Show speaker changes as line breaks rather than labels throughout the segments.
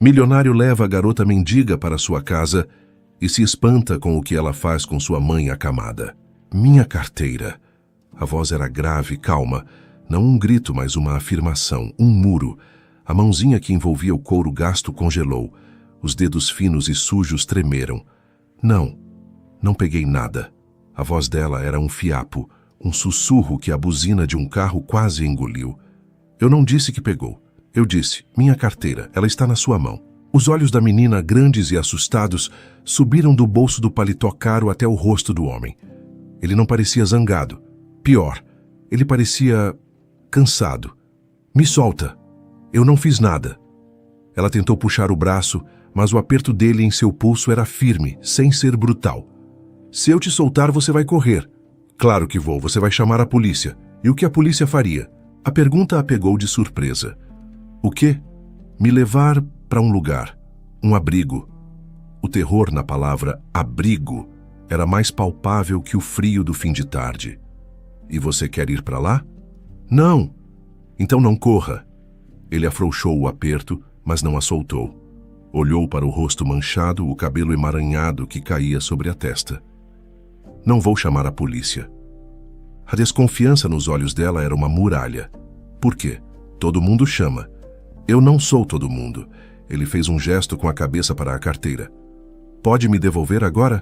Milionário leva a garota mendiga para sua casa e se espanta com o que ela faz com sua mãe acamada. Minha carteira. A voz era grave, calma. Não um grito, mas uma afirmação, um muro. A mãozinha que envolvia o couro gasto congelou. Os dedos finos e sujos tremeram. Não peguei nada. A voz dela era um fiapo, um sussurro que a buzina de um carro quase engoliu. Eu não disse que pegou. Eu disse, minha carteira, ela está na sua mão. Os olhos da menina, grandes e assustados, subiram do bolso do paletó caro até o rosto do homem. Ele não parecia zangado. Pior, ele parecia cansado. Me solta. Eu não fiz nada. Ela tentou puxar o braço, mas o aperto dele em seu pulso era firme, sem ser brutal. Se eu te soltar, você vai correr. Claro que vou, você vai chamar a polícia. E o que a polícia faria? A pergunta a pegou de surpresa. O quê? Me levar para um lugar, um abrigo. O terror na palavra abrigo era mais palpável que o frio do fim de tarde. E você quer ir para lá? Não! Então não corra. Ele afrouxou o aperto, mas não a soltou. Olhou para o rosto manchado, o cabelo emaranhado que caía sobre a testa. Não vou chamar a polícia. A desconfiança nos olhos dela era uma muralha. Por quê? Todo mundo chama. Eu não sou todo mundo. Ele fez um gesto com a cabeça para a carteira. Pode me devolver agora?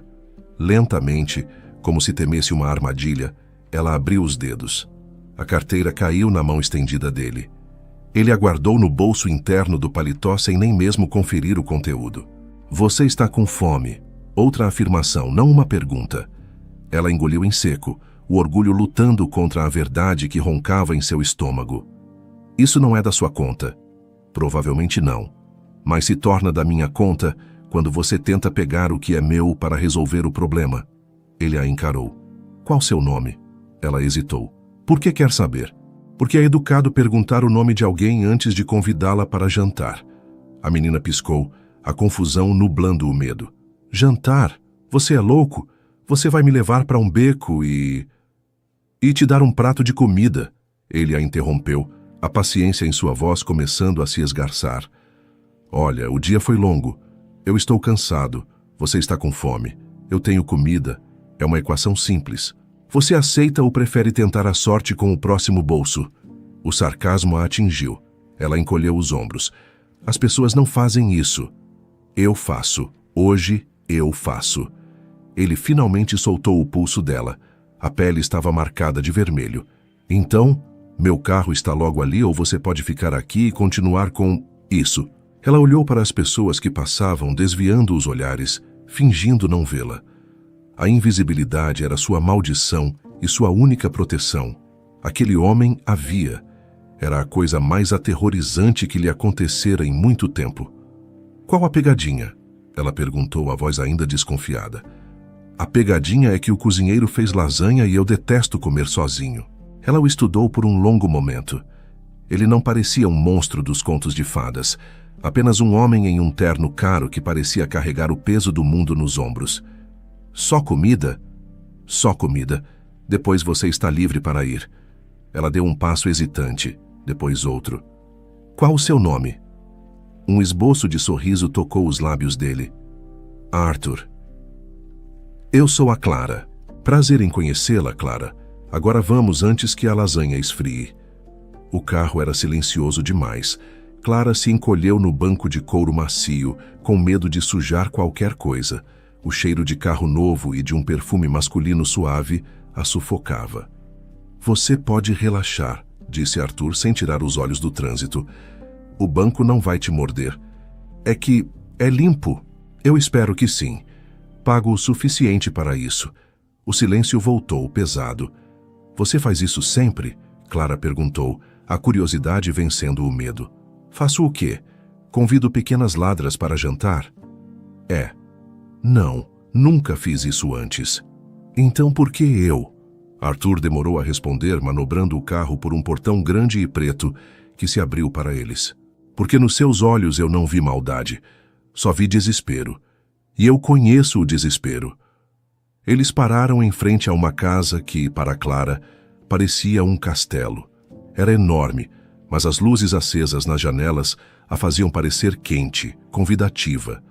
Lentamente, como se temesse uma armadilha, ela abriu os dedos. A carteira caiu na mão estendida dele. Ele aguardou no bolso interno do paletó sem nem mesmo conferir o conteúdo. Você está com fome. Outra afirmação, não uma pergunta. Ela engoliu em seco, o orgulho lutando contra a verdade que roncava em seu estômago. Isso não é da sua conta. Provavelmente não. Mas se torna da minha conta quando você tenta pegar o que é meu para resolver o problema. Ele a encarou. Qual seu nome? Ela hesitou. Por que quer saber? Porque é educado perguntar o nome de alguém antes de convidá-la para jantar. A menina piscou, a confusão nublando o medo. Jantar? Você é louco? Você vai me levar para um beco e te dar um prato de comida. Ele a interrompeu, a paciência em sua voz começando a se esgarçar. Olha, o dia foi longo. Eu estou cansado. Você está com fome. Eu tenho comida. É uma equação simples. Você aceita ou prefere tentar a sorte com o próximo bolso? O sarcasmo a atingiu. Ela encolheu os ombros. As pessoas não fazem isso. Eu faço. Hoje eu faço. Ele finalmente soltou o pulso dela. A pele estava marcada de vermelho. Então, meu carro está logo ali ou você pode ficar aqui e continuar com isso. Ela olhou para as pessoas que passavam, desviando os olhares, fingindo não vê-la. A invisibilidade era sua maldição e sua única proteção. Aquele homem a via. Era a coisa mais aterrorizante que lhe acontecera em muito tempo. Qual a pegadinha? Ela perguntou, a voz ainda desconfiada. A pegadinha é que o cozinheiro fez lasanha e eu detesto comer sozinho. Ela o estudou por um longo momento. Ele não parecia um monstro dos contos de fadas, apenas um homem em um terno caro que parecia carregar o peso do mundo nos ombros. Só comida? Só comida. Depois você está livre para ir. Ela deu um passo hesitante, depois outro. Qual o seu nome? Um esboço de sorriso tocou os lábios dele. Arthur. Eu sou a Clara. Prazer em conhecê-la, Clara. Agora vamos antes que a lasanha esfrie. O carro era silencioso demais. Clara se encolheu no banco de couro macio, com medo de sujar qualquer coisa. O cheiro de carro novo e de um perfume masculino suave a sufocava. Você pode relaxar, disse Arthur sem tirar os olhos do trânsito. O banco não vai te morder. É que é limpo. Eu espero que sim. Pago o suficiente para isso. O silêncio voltou, pesado. Você faz isso sempre? Clara perguntou, a curiosidade vencendo o medo. Faço o quê? Convido pequenas ladras para jantar? É. Não, nunca fiz isso antes. Então por que eu? Arthur demorou a responder, manobrando o carro por um portão grande e preto que se abriu para eles. Porque nos seus olhos eu não vi maldade, só vi desespero. E eu conheço o desespero. Eles pararam em frente a uma casa que, para Clara, parecia um castelo. Era enorme, mas as luzes acesas nas janelas a faziam parecer quente, convidativa.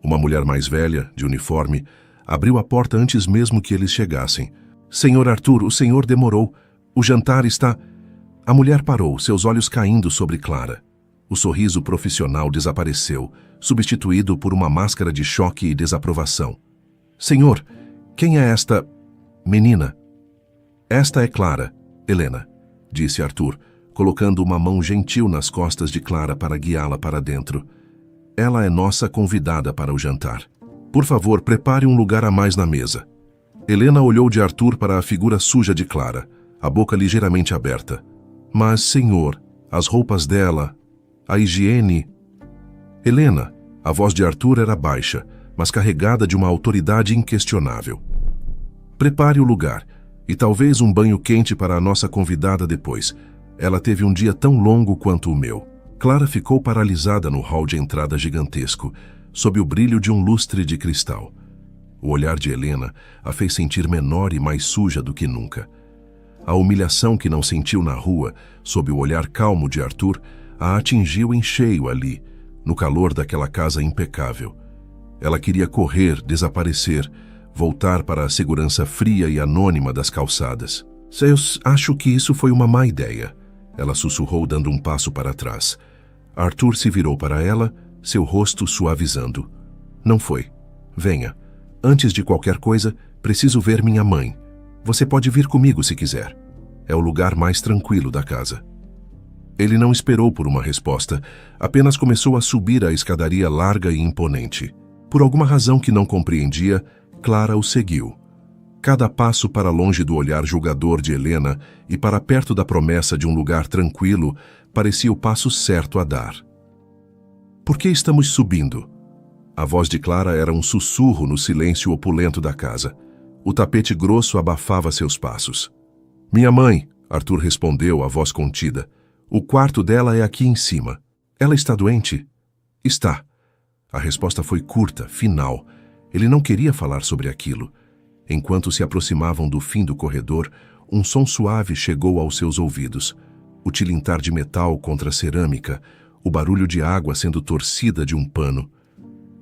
Uma mulher mais velha, de uniforme, abriu a porta antes mesmo que eles chegassem. "Senhor Arthur, o senhor demorou. O jantar está..." A mulher parou, seus olhos caindo sobre Clara. O sorriso profissional desapareceu, substituído por uma máscara de choque e desaprovação. "Senhor, quem é esta... menina?" "Esta é Clara, Helena", disse Arthur, colocando uma mão gentil nas costas de Clara para guiá-la para dentro. "Ela é nossa convidada para o jantar. Por favor, prepare um lugar a mais na mesa." Helena olhou de Arthur para a figura suja de Clara, a boca ligeiramente aberta. "Mas, senhor, as roupas dela, a higiene..." "Helena", a voz de Arthur era baixa, mas carregada de uma autoridade inquestionável. "Prepare o lugar, e talvez um banho quente para a nossa convidada depois. Ela teve um dia tão longo quanto o meu." Clara ficou paralisada no hall de entrada gigantesco, sob o brilho de um lustre de cristal. O olhar de Helena a fez sentir menor e mais suja do que nunca. A humilhação que não sentiu na rua, sob o olhar calmo de Arthur, a atingiu em cheio ali, no calor daquela casa impecável. Ela queria correr, desaparecer, voltar para a segurança fria e anônima das calçadas. "Eu acho que isso foi uma má ideia", ela sussurrou dando um passo para trás. Arthur se virou para ela, seu rosto suavizando. "Não foi. Venha. Antes de qualquer coisa, preciso ver minha mãe. Você pode vir comigo se quiser. É o lugar mais tranquilo da casa." Ele não esperou por uma resposta, apenas começou a subir a escadaria larga e imponente. Por alguma razão que não compreendia, Clara o seguiu. Cada passo para longe do olhar julgador de Helena e para perto da promessa de um lugar tranquilo parecia o passo certo a dar. "Por que estamos subindo?" A voz de Clara era um sussurro no silêncio opulento da casa. O tapete grosso abafava seus passos. "Minha mãe", Arthur respondeu, a voz contida. "O quarto dela é aqui em cima." "Ela está doente?" "Está." A resposta foi curta, final. Ele não queria falar sobre aquilo. Enquanto se aproximavam do fim do corredor, um som suave chegou aos seus ouvidos. O tilintar de metal contra a cerâmica, o barulho de água sendo torcida de um pano.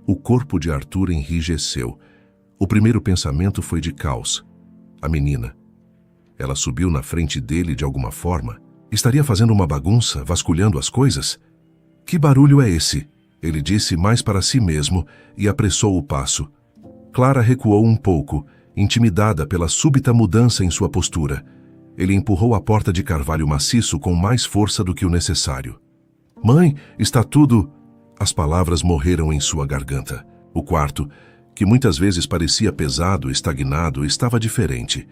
O corpo de Arthur enrijeceu. O primeiro pensamento foi de caos. A menina. Ela subiu na frente dele de alguma forma. Estaria fazendo uma bagunça, vasculhando as coisas? "Que barulho é esse?" ele disse mais para si mesmo e apressou o passo. Clara recuou um pouco, intimidada pela súbita mudança em sua postura. Ele empurrou a porta de carvalho maciço com mais força do que o necessário. "Mãe, está tudo..." As palavras morreram em sua garganta. O quarto, que muitas vezes parecia pesado, estagnado, estava diferente.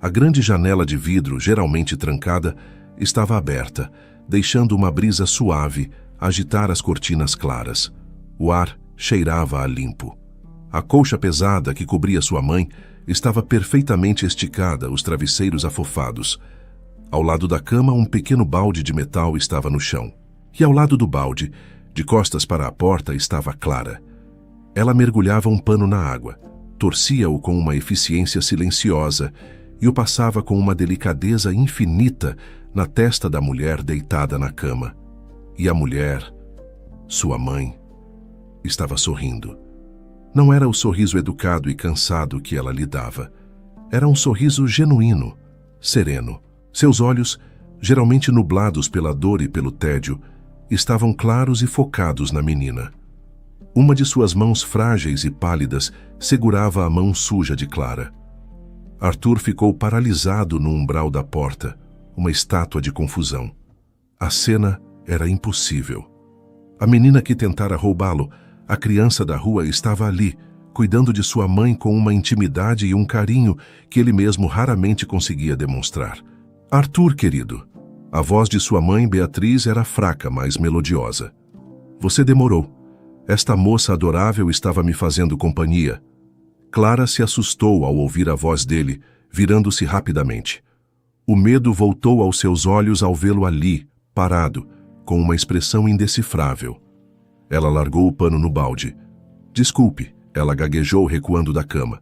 A grande janela de vidro, geralmente trancada, estava aberta, deixando uma brisa suave agitar as cortinas claras. O ar cheirava a limpo. A colcha pesada que cobria sua mãe estava perfeitamente esticada, os travesseiros afofados. Ao lado da cama, um pequeno balde de metal estava no chão. E ao lado do balde, de costas para a porta, estava Clara. Ela mergulhava um pano na água, torcia-o com uma eficiência silenciosa e o passava com uma delicadeza infinita na testa da mulher deitada na cama. E a mulher, sua mãe, estava sorrindo. Não era o sorriso educado e cansado que ela lhe dava. Era um sorriso genuíno, sereno. Seus olhos, geralmente nublados pela dor e pelo tédio, estavam claros e focados na menina. Uma de suas mãos frágeis e pálidas segurava a mão suja de Clara. Arthur ficou paralisado no umbral da porta, uma estátua de confusão. A cena era impossível. A menina que tentara roubá-lo, a criança da rua, estava ali, cuidando de sua mãe com uma intimidade e um carinho que ele mesmo raramente conseguia demonstrar. "Arthur, querido." A voz de sua mãe, Beatriz, era fraca, mas melodiosa. "Você demorou. Esta moça adorável estava me fazendo companhia." Clara se assustou ao ouvir a voz dele, virando-se rapidamente. O medo voltou aos seus olhos ao vê-lo ali, parado, com uma expressão indecifrável. Ela largou o pano no balde. "Desculpe", ela gaguejou recuando da cama.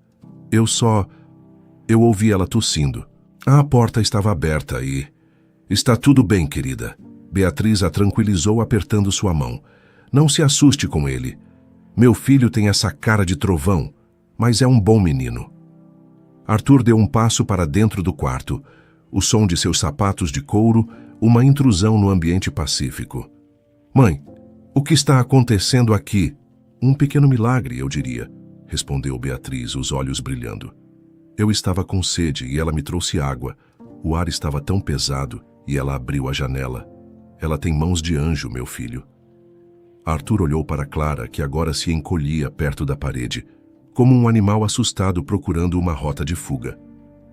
Eu ouvi ela tossindo. A porta estava aberta e... "Está tudo bem, querida." Beatriz a tranquilizou apertando sua mão. Não se assuste com ele. Meu filho tem essa cara de trovão, mas é um bom menino. Arthur deu um passo para dentro do quarto. O som de seus sapatos de couro, uma intrusão no ambiente pacífico. Mãe, o que está acontecendo aqui? Um pequeno milagre, eu diria, respondeu Beatriz, os olhos brilhando. Eu estava com sede e ela me trouxe água. O ar estava tão pesado e ela abriu a janela. Ela tem mãos de anjo, meu filho. Arthur olhou para Clara, que agora se encolhia perto da parede, como um animal assustado procurando uma rota de fuga.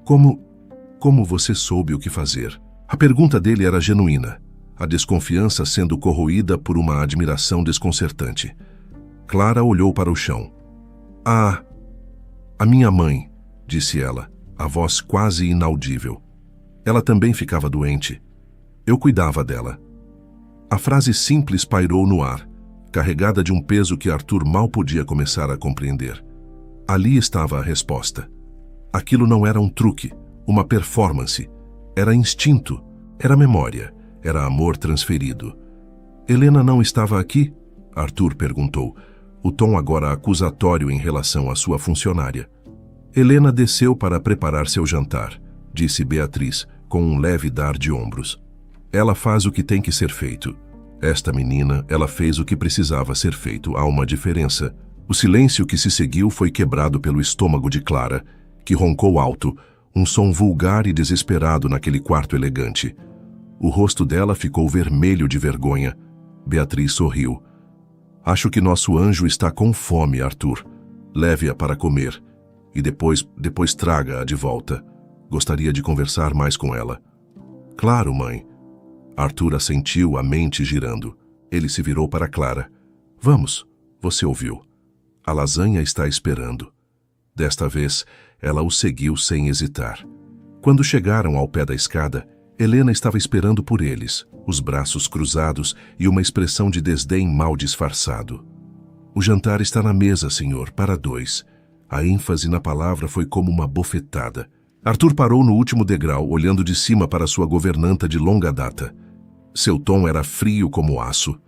Como você soube o que fazer? A pergunta dele era genuína, a desconfiança sendo corroída por uma admiração desconcertante. Clara olhou para o chão. A minha mãe, disse ela, a voz quase inaudível. Ela também ficava doente. Eu cuidava dela. A frase simples pairou no ar, carregada de um peso que Arthur mal podia começar a compreender. Ali estava a resposta. Aquilo não era um truque, uma performance. Era instinto, era memória, era amor transferido. Helena não estava aqui? Arthur perguntou, o tom agora acusatório em relação à sua funcionária. Helena desceu para preparar seu jantar, disse Beatriz, com um leve dar de ombros. Ela faz o que tem que ser feito. Esta menina, ela fez o que precisava ser feito. Há uma diferença. O silêncio que se seguiu foi quebrado pelo estômago de Clara, que roncou alto, um som vulgar e desesperado naquele quarto elegante. O rosto dela ficou vermelho de vergonha. Beatriz sorriu. Acho que nosso anjo está com fome, Arthur. Leve-a para comer. E depois traga-a de volta. Gostaria de conversar mais com ela. Claro, mãe. Arthur assentiu, a mente girando. Ele se virou para Clara. Vamos, você ouviu. A lasanha está esperando. Desta vez, ela o seguiu sem hesitar. Quando chegaram ao pé da escada, Helena estava esperando por eles, os braços cruzados e uma expressão de desdém mal disfarçado. O jantar está na mesa, senhor, para 2. A ênfase na palavra foi como uma bofetada. Arthur parou no último degrau, olhando de cima para sua governanta de longa data. Seu tom era frio como aço.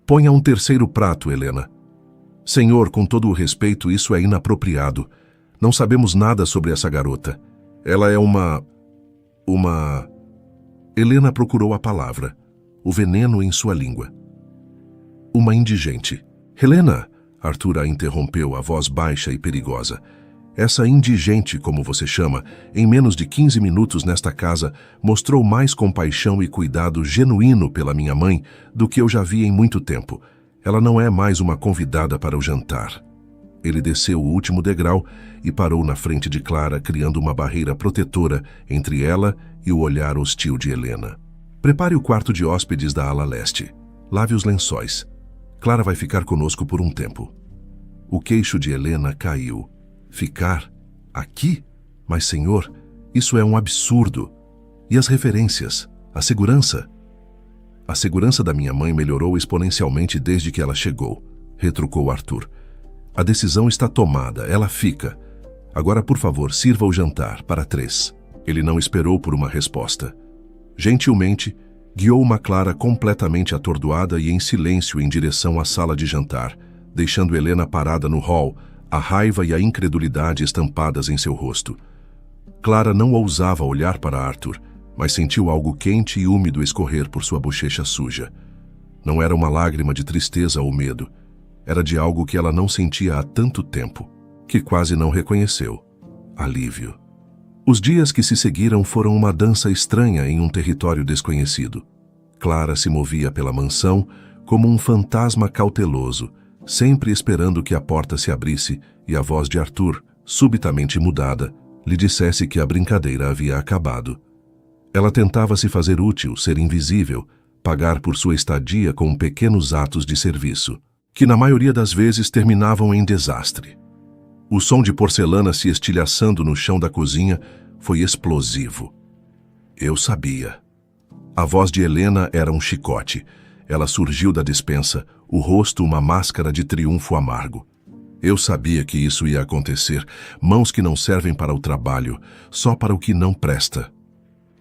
Ponha um terceiro prato, Helena. Senhor, com todo o respeito, isso é inapropriado. Não sabemos nada sobre essa garota. Ela é uma... Helena procurou a palavra, o veneno em sua língua. Uma indigente. Helena, Arthur a interrompeu, a voz baixa e perigosa. Essa indigente, como você chama, em menos de 15 minutos nesta casa, mostrou mais compaixão e cuidado genuíno pela minha mãe do que eu já vi em muito tempo. Ela não é mais uma convidada para o jantar. Ele desceu o último degrau e parou na frente de Clara, criando uma barreira protetora entre ela e o olhar hostil de Helena. Prepare o quarto de hóspedes da ala leste. Lave os lençóis. Clara vai ficar conosco por um tempo. O queixo de Helena caiu. Ficar? Aqui? Mas, senhor, isso é um absurdo. E as referências? A segurança? A segurança da minha mãe melhorou exponencialmente desde que ela chegou, retrucou Arthur. A decisão está tomada, ela fica. Agora, por favor, sirva o jantar para 3. Ele não esperou por uma resposta. Gentilmente, guiou uma Clara completamente atordoada e em silêncio em direção à sala de jantar, deixando Helena parada no hall, a raiva e a incredulidade estampadas em seu rosto. Clara não ousava olhar para Arthur, mas sentiu algo quente e úmido escorrer por sua bochecha suja. Não era uma lágrima de tristeza ou medo. Era de algo que ela não sentia há tanto tempo, que quase não reconheceu. Alívio. Os dias que se seguiram foram uma dança estranha em um território desconhecido. Clara se movia pela mansão como um fantasma cauteloso, sempre esperando que a porta se abrisse e a voz de Arthur, subitamente mudada, lhe dissesse que a brincadeira havia acabado. Ela tentava se fazer útil, ser invisível, pagar por sua estadia com pequenos atos de serviço, que na maioria das vezes terminavam em desastre. O som de porcelana se estilhaçando no chão da cozinha foi explosivo. Eu sabia. A voz de Helena era um chicote. Ela surgiu da despensa, o rosto uma máscara de triunfo amargo. Eu sabia que isso ia acontecer. Mãos que não servem para o trabalho, só para o que não presta.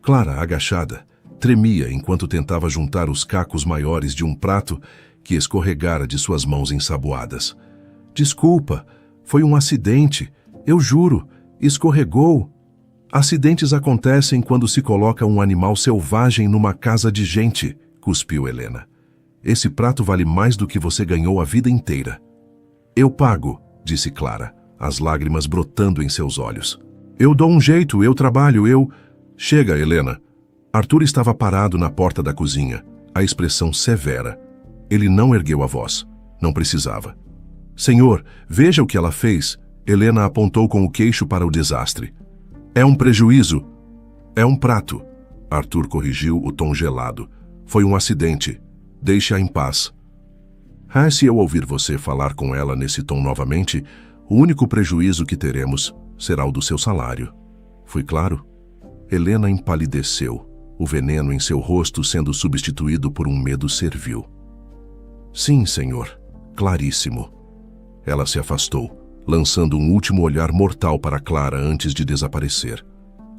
Clara, agachada, Tremia enquanto tentava juntar os cacos maiores de um prato que escorregara de suas mãos ensaboadas. Desculpa, foi um acidente, eu juro, escorregou. Acidentes acontecem quando se coloca um animal selvagem numa casa de gente, cuspiu Helena. Esse prato vale mais do que você ganhou a vida inteira. Eu pago, disse Clara, as lágrimas brotando em seus olhos. Eu dou um jeito, eu trabalho, eu... Chega, Helena. Arthur estava parado na porta da cozinha, a expressão severa. Ele não ergueu a voz. Não precisava. Senhor, veja o que ela fez. Helena apontou com o queixo para o desastre. É um prejuízo. É um prato. Arthur corrigiu o tom gelado. Foi um acidente. Deixe-a em paz. Se eu ouvir você falar com ela nesse tom novamente, o único prejuízo que teremos será o do seu salário. Fui claro? Helena empalideceu, o veneno em seu rosto sendo substituído por um medo servil. Sim, senhor. Claríssimo. Ela se afastou, lançando um último olhar mortal para Clara antes de desaparecer.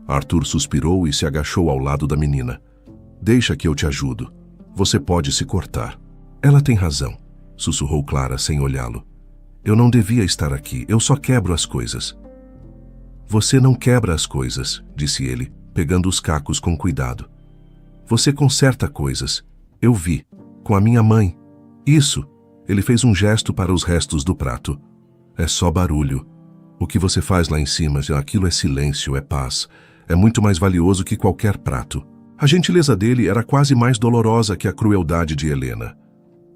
Arthur suspirou e se agachou ao lado da menina. Deixa que eu te ajudo. Você pode se cortar. Ela tem razão, sussurrou Clara sem olhá-lo. Eu não devia estar aqui, eu só quebro as coisas. Você não quebra as coisas, disse ele, pegando os cacos com cuidado. Você conserta coisas. Eu vi, com a minha mãe. Isso, ele fez um gesto para os restos do prato. É só barulho. O que você faz lá em cima, aquilo é silêncio, é paz. É muito mais valioso que qualquer prato. A gentileza dele era quase mais dolorosa que a crueldade de Helena.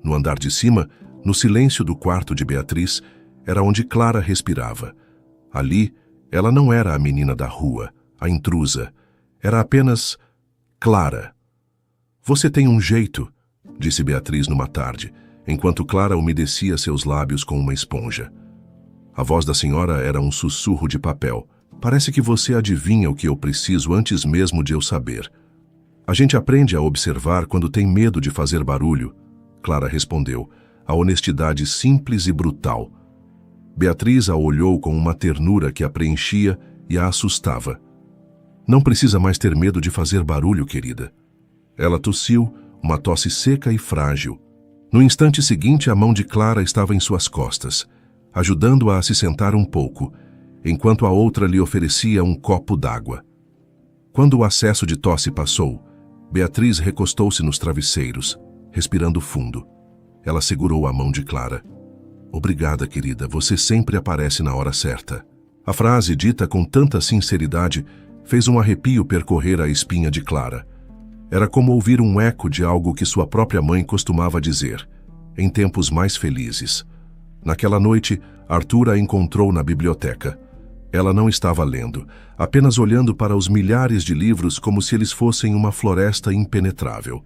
No andar de cima, no silêncio do quarto de Beatriz, era onde Clara respirava. Ali, ela não era a menina da rua, a intrusa. Era apenas Clara. Você tem um jeito, disse Beatriz numa tarde, enquanto Clara umedecia seus lábios com uma esponja. A voz da senhora era um sussurro de papel. Parece que você adivinha o que eu preciso antes mesmo de eu saber. A gente aprende a observar quando tem medo de fazer barulho, Clara respondeu, a honestidade simples e brutal. Beatriz a olhou com uma ternura que a preenchia e a assustava. Não precisa mais ter medo de fazer barulho, querida. Ela tossiu, uma tosse seca e frágil. No instante seguinte, a mão de Clara estava em suas costas, ajudando-a a se sentar um pouco, enquanto a outra lhe oferecia um copo d'água. Quando o acesso de tosse passou, Beatriz recostou-se nos travesseiros, respirando fundo. Ela segurou a mão de Clara. Obrigada, querida, você sempre aparece na hora certa. A frase, dita com tanta sinceridade, fez um arrepio percorrer a espinha de Clara. Era como ouvir um eco de algo que sua própria mãe costumava dizer, em tempos mais felizes. Naquela noite, Arthur a encontrou na biblioteca. Ela não estava lendo, apenas olhando para os milhares de livros como se eles fossem uma floresta impenetrável.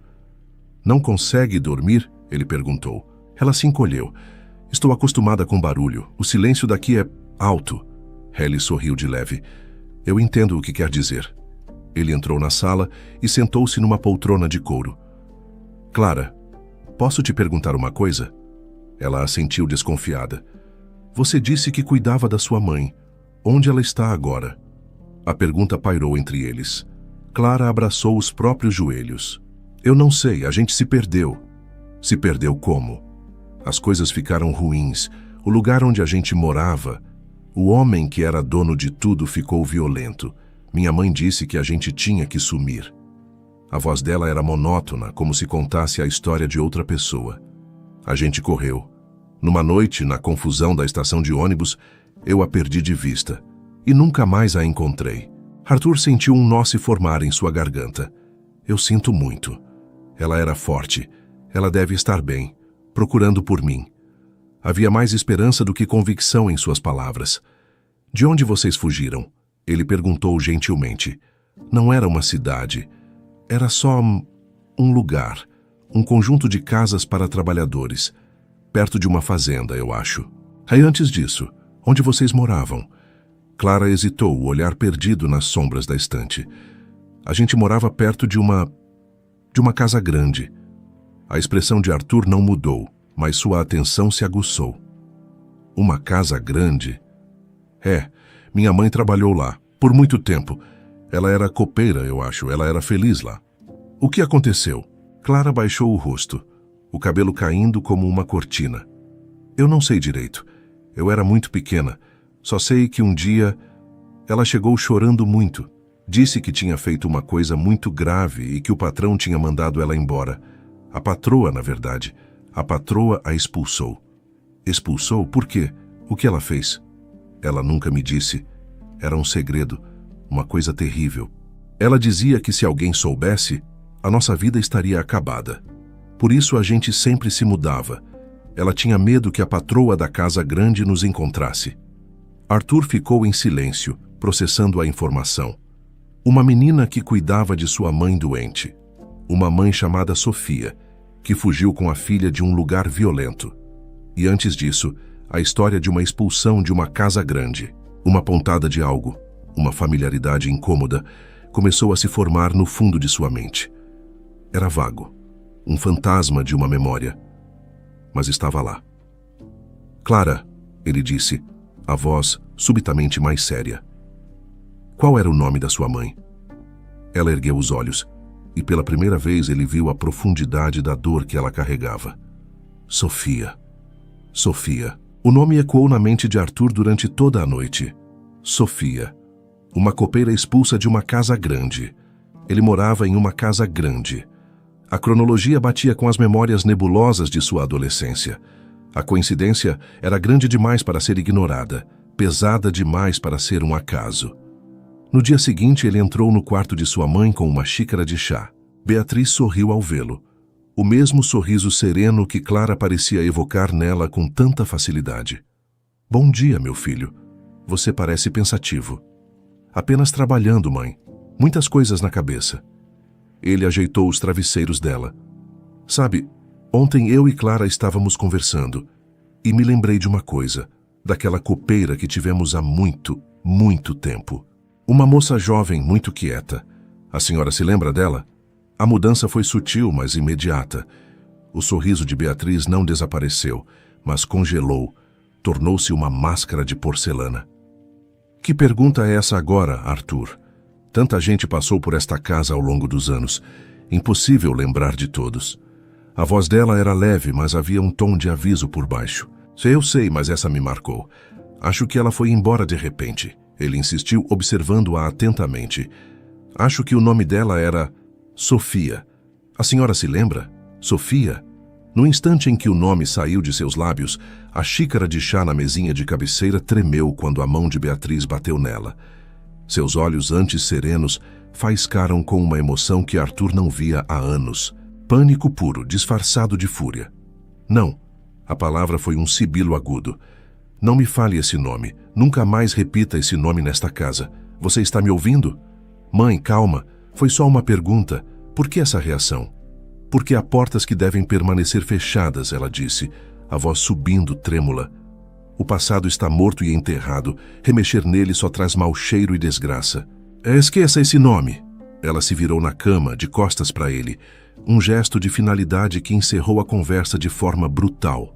Não consegue dormir? Ele perguntou. Ela se encolheu. Estou acostumada com barulho. O silêncio daqui é alto. Ellie sorriu de leve. Eu entendo o que quer dizer. Ele entrou na sala e sentou-se numa poltrona de couro. Clara, posso te perguntar uma coisa? Ela assentiu desconfiada. Você disse que cuidava da sua mãe. Onde ela está agora? A pergunta pairou entre eles. Clara abraçou os próprios joelhos. Eu não sei, a gente se perdeu. Se perdeu como? As coisas ficaram ruins. O lugar onde a gente morava, o homem que era dono de tudo ficou violento. Minha mãe disse que a gente tinha que sumir. A voz dela era monótona, como se contasse a história de outra pessoa. A gente correu. Numa noite, na confusão da estação de ônibus, eu a perdi de vista e nunca mais a encontrei. Arthur sentiu um nó se formar em sua garganta. Eu sinto muito. Ela era forte. Ela deve estar bem, procurando por mim. Havia mais esperança do que convicção em suas palavras. De onde vocês fugiram? Ele perguntou gentilmente. Não era uma cidade. Era só um lugar. Um conjunto de casas para trabalhadores. Perto de uma fazenda, eu acho. Aí antes disso, onde vocês moravam? Clara hesitou, o olhar perdido nas sombras da estante. A gente morava perto de uma casa grande. A expressão de Arthur não mudou, mas sua atenção se aguçou. Uma casa grande? Minha mãe trabalhou lá, por muito tempo. Ela era copeira, eu acho, ela era feliz lá. O que aconteceu? Clara baixou o rosto, o cabelo caindo como uma cortina. Eu não sei direito. Eu era muito pequena. Só sei que um dia ela chegou chorando muito. Disse que tinha feito uma coisa muito grave e que o patrão tinha mandado ela embora. A patroa, na verdade. A patroa a expulsou. Expulsou? Por quê? O que ela fez? Ela nunca me disse. Era um segredo, uma coisa terrível. Ela dizia que se alguém soubesse, a nossa vida estaria acabada. Por isso a gente sempre se mudava. Ela tinha medo que a patroa da casa grande nos encontrasse. Arthur ficou em silêncio, processando a informação. Uma menina que cuidava de sua mãe doente. Uma mãe chamada Sofia, que fugiu com a filha de um lugar violento. E antes disso, a história de uma expulsão de uma casa grande. Uma pontada de algo, uma familiaridade incômoda, começou a se formar no fundo de sua mente. Era vago, um fantasma de uma memória. Mas estava lá. Clara, ele disse, a voz subitamente mais séria. Qual era o nome da sua mãe? Ela ergueu os olhos, e pela primeira vez ele viu a profundidade da dor que ela carregava. Sofia. Sofia. O nome ecoou na mente de Arthur durante toda a noite. Sofia. Uma copeira expulsa de uma casa grande. Ele morava em uma casa grande. A cronologia batia com as memórias nebulosas de sua adolescência. A coincidência era grande demais para ser ignorada, pesada demais para ser um acaso. No dia seguinte, ele entrou no quarto de sua mãe com uma xícara de chá. Beatriz sorriu ao vê-lo. O mesmo sorriso sereno que Clara parecia evocar nela com tanta facilidade. Bom dia, meu filho. Você parece pensativo. Apenas trabalhando, mãe. Muitas coisas na cabeça. Ele ajeitou os travesseiros dela. Sabe, ontem eu e Clara estávamos conversando e me lembrei de uma coisa, daquela copeira que tivemos há muito, muito tempo. Uma moça jovem, muito quieta. A senhora se lembra dela? A mudança foi sutil, mas imediata. O sorriso de Beatriz não desapareceu, mas congelou, tornou-se uma máscara de porcelana. Que pergunta é essa agora, Arthur? Tanta gente passou por esta casa ao longo dos anos. Impossível lembrar de todos. A voz dela era leve, mas havia um tom de aviso por baixo. Eu sei, mas essa me marcou. Acho que ela foi embora de repente. Ele insistiu, observando-a atentamente. Acho que o nome dela era Sofia. A senhora se lembra? Sofia? No instante em que o nome saiu de seus lábios, a xícara de chá na mesinha de cabeceira tremeu quando a mão de Beatriz bateu nela. Seus olhos, antes serenos, faiscaram com uma emoção que Arthur não via há anos. Pânico puro, disfarçado de fúria. Não. A palavra foi um sibilo agudo. Não me fale esse nome. Nunca mais repita esse nome nesta casa. Você está me ouvindo? Mãe, calma. Foi só uma pergunta. Por que essa reação? Porque há portas que devem permanecer fechadas, ela disse, a voz subindo trêmula. O passado está morto e enterrado. Remexer nele só traz mau cheiro e desgraça. Esqueça esse nome. Ela se virou na cama, de costas para ele. Um gesto de finalidade que encerrou a conversa de forma brutal.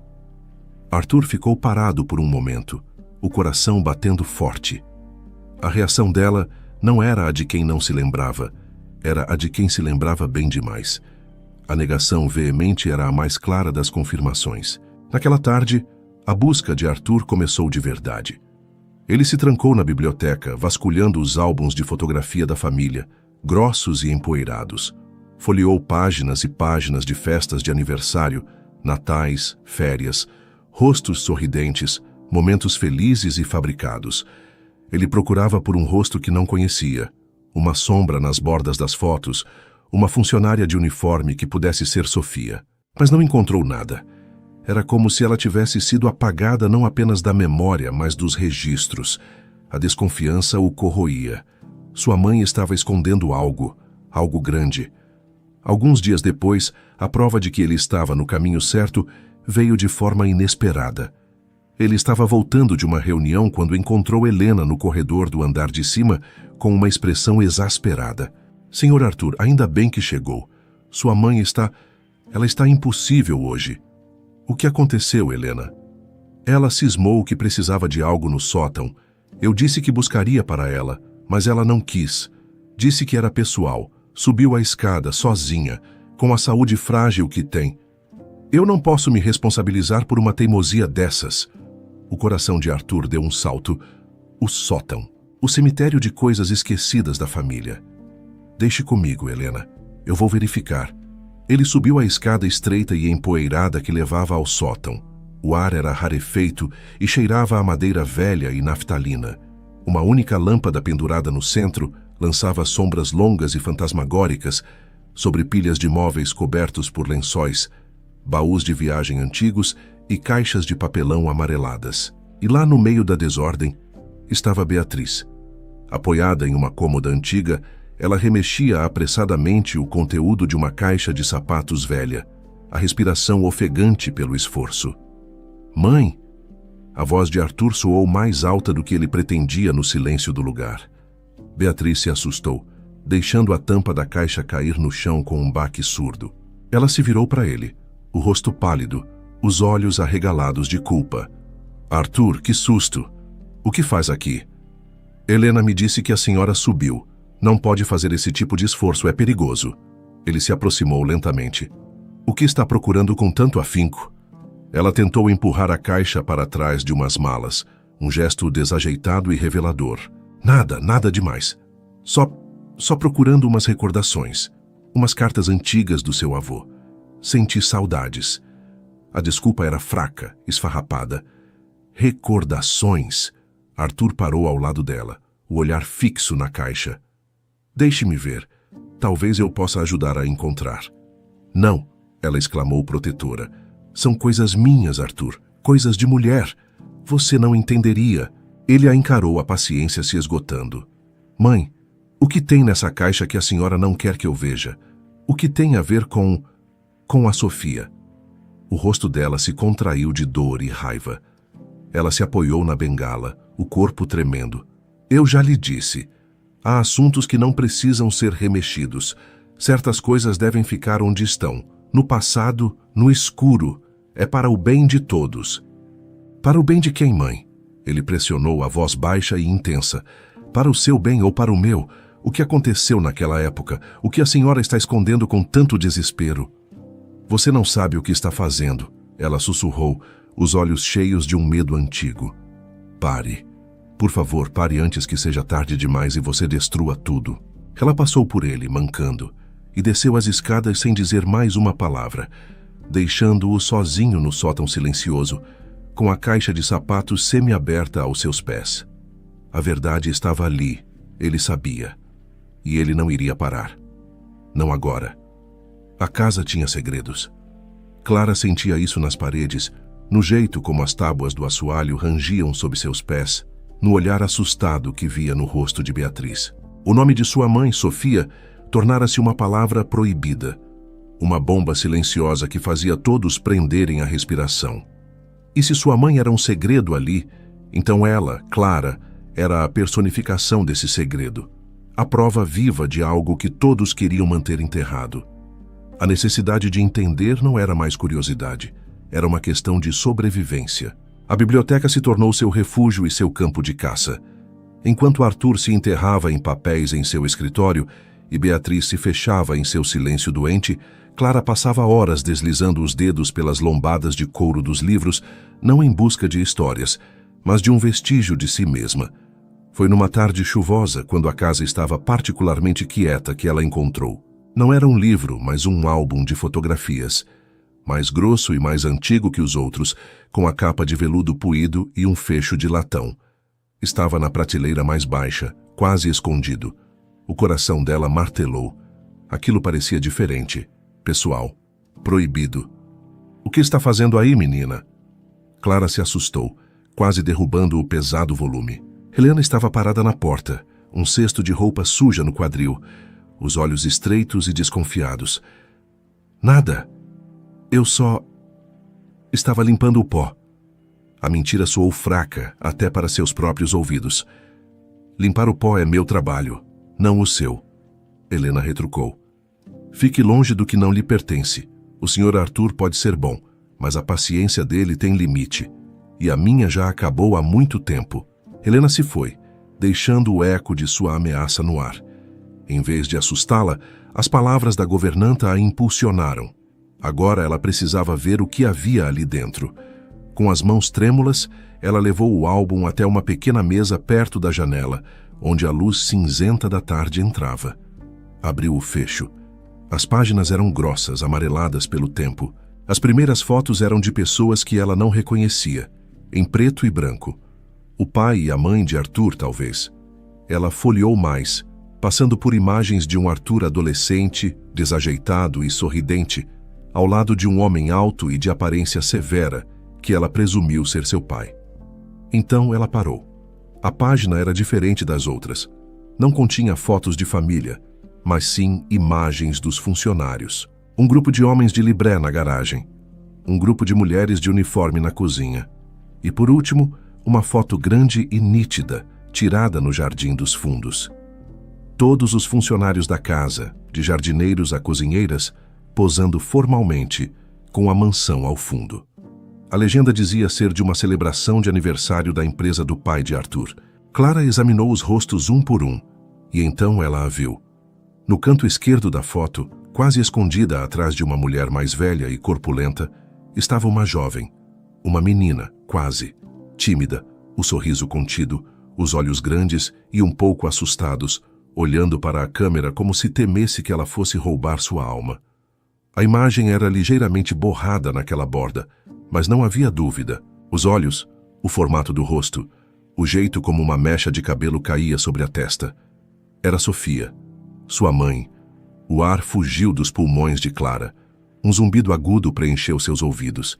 Arthur ficou parado por um momento, o coração batendo forte. A reação dela não era a de quem não se lembrava, era a de quem se lembrava bem demais. A negação veemente era a mais clara das confirmações. Naquela tarde, a busca de Arthur começou de verdade. Ele se trancou na biblioteca, vasculhando os álbuns de fotografia da família, grossos e empoeirados. Folheou páginas e páginas de festas de aniversário, natais, férias, rostos sorridentes, momentos felizes e fabricados. Ele procurava por um rosto que não conhecia, uma sombra nas bordas das fotos, uma funcionária de uniforme que pudesse ser Sofia. Mas não encontrou nada. Era como se ela tivesse sido apagada não apenas da memória, mas dos registros. A desconfiança o corroía. Sua mãe estava escondendo algo, algo grande. Alguns dias depois, a prova de que ele estava no caminho certo veio de forma inesperada. Ele estava voltando de uma reunião quando encontrou Helena no corredor do andar de cima com uma expressão exasperada. Senhor Arthur, ainda bem que chegou. Sua mãe está... Ela está impossível hoje. O que aconteceu, Helena? Ela cismou que precisava de algo no sótão. Eu disse que buscaria para ela, mas ela não quis. Disse que era pessoal. Subiu a escada sozinha, com a saúde frágil que tem. Eu não posso me responsabilizar por uma teimosia dessas. O coração de Arthur deu um salto. O sótão. O cemitério de coisas esquecidas da família. Deixe comigo, Helena. Eu vou verificar. Ele subiu a escada estreita e empoeirada que levava ao sótão. O ar era rarefeito e cheirava a madeira velha e naftalina. Uma única lâmpada pendurada no centro lançava sombras longas e fantasmagóricas sobre pilhas de móveis cobertos por lençóis, baús de viagem antigos e caixas de papelão amareladas. E lá no meio da desordem estava Beatriz. Apoiada em uma cômoda antiga, ela remexia apressadamente o conteúdo de uma caixa de sapatos velha, a respiração ofegante pelo esforço. Mãe! A voz de Arthur soou mais alta do que ele pretendia no silêncio do lugar. Beatriz se assustou, deixando a tampa da caixa cair no chão com um baque surdo. Ela se virou para ele, o rosto pálido, os olhos arregalados de culpa. Arthur, que susto! O que faz aqui? Helena me disse que a senhora subiu. Não pode fazer esse tipo de esforço, é perigoso. Ele se aproximou lentamente. O que está procurando com tanto afinco? Ela tentou empurrar a caixa para trás de umas malas, um gesto desajeitado e revelador. Nada demais. Só procurando umas recordações, umas cartas antigas do seu avô. Senti saudades. A desculpa era fraca, esfarrapada. Recordações. Arthur parou ao lado dela, o olhar fixo na caixa. Deixe-me ver. Talvez eu possa ajudar a encontrar. Não, ela exclamou protetora. São coisas minhas, Arthur. Coisas de mulher. Você não entenderia. Ele a encarou, a paciência se esgotando. Mãe, o que tem nessa caixa que a senhora não quer que eu veja? O que tem a ver com a Sofia? O rosto dela se contraiu de dor e raiva. Ela se apoiou na bengala, o corpo tremendo. Eu já lhe disse. Há assuntos que não precisam ser remexidos. Certas coisas devem ficar onde estão. No passado, no escuro. É para o bem de todos. Para o bem de quem, mãe? Ele pressionou a voz baixa e intensa. Para o seu bem ou para o meu? O que aconteceu naquela época? O que a senhora está escondendo com tanto desespero? Você não sabe o que está fazendo, ela sussurrou, os olhos cheios de um medo antigo. Pare. Por favor, pare antes que seja tarde demais e você destrua tudo. Ela passou por ele, mancando, e desceu as escadas sem dizer mais uma palavra, deixando-o sozinho no sótão silencioso, com a caixa de sapatos semi-aberta aos seus pés. A verdade estava ali, ele sabia, e ele não iria parar. Não agora. A casa tinha segredos. Clara sentia isso nas paredes, no jeito como as tábuas do assoalho rangiam sob seus pés, no olhar assustado que via no rosto de Beatriz. O nome de sua mãe, Sofia, tornara-se uma palavra proibida, uma bomba silenciosa que fazia todos prenderem a respiração. E se sua mãe era um segredo ali, então ela, Clara, era a personificação desse segredo, a prova viva de algo que todos queriam manter enterrado. A necessidade de entender não era mais curiosidade, era uma questão de sobrevivência. A biblioteca se tornou seu refúgio e seu campo de caça. Enquanto Arthur se enterrava em papéis em seu escritório e Beatriz se fechava em seu silêncio doente, Clara passava horas deslizando os dedos pelas lombadas de couro dos livros, não em busca de histórias, mas de um vestígio de si mesma. Foi numa tarde chuvosa, quando a casa estava particularmente quieta, que ela encontrou. Não era um livro, mas um álbum de fotografias, mais grosso e mais antigo que os outros, com a capa de veludo puído e um fecho de latão. Estava na prateleira mais baixa, quase escondido. O coração dela martelou. Aquilo parecia diferente, pessoal, proibido. O que está fazendo aí, menina? Clara se assustou, quase derrubando o pesado volume. Helena estava parada na porta, um cesto de roupa suja no quadril, os olhos estreitos e desconfiados. Nada. Eu só estava limpando o pó. A mentira soou fraca, até para seus próprios ouvidos. Limpar o pó é meu trabalho, não o seu. Helena retrucou. Fique longe do que não lhe pertence. O Sr. Arthur pode ser bom, mas a paciência dele tem limite. E a minha já acabou há muito tempo. Helena se foi, deixando o eco de sua ameaça no ar. Em vez de assustá-la, As palavras da governanta a impulsionaram. Agora ela precisava ver o que havia ali dentro. Com as mãos trêmulas, ela levou o álbum até uma pequena mesa perto da janela, onde a luz cinzenta da tarde entrava. Abriu o fecho. As páginas eram grossas, amareladas pelo tempo. As primeiras fotos eram de pessoas que ela não reconhecia, em preto e branco. O pai e a mãe de Arthur, talvez. Ela folheou mais, passando por imagens de um Arthur adolescente, desajeitado e sorridente, ao lado de um homem alto e de aparência severa, que ela presumiu ser seu pai. Então ela parou. A página era diferente das outras. Não continha fotos de família, mas sim imagens dos funcionários. Um grupo de homens de libré na garagem. Um grupo de mulheres de uniforme na cozinha. E por último, uma foto grande e nítida, tirada no jardim dos fundos. Todos os funcionários da casa, de jardineiros a cozinheiras, posando formalmente, com a mansão ao fundo. A legenda dizia ser de uma celebração de aniversário da empresa do pai de Arthur. Clara examinou os rostos um por um, e então ela a viu. No canto esquerdo da foto, quase escondida atrás de uma mulher mais velha e corpulenta, estava uma jovem, uma menina, quase, tímida, o sorriso contido, os olhos grandes e um pouco assustados, olhando para a câmera como se temesse que ela fosse roubar sua alma. A imagem era ligeiramente borrada naquela borda, mas não havia dúvida. Os olhos, o formato do rosto, o jeito como uma mecha de cabelo caía sobre a testa. Era Sofia, sua mãe. O ar fugiu dos pulmões de Clara. Um zumbido agudo preencheu seus ouvidos.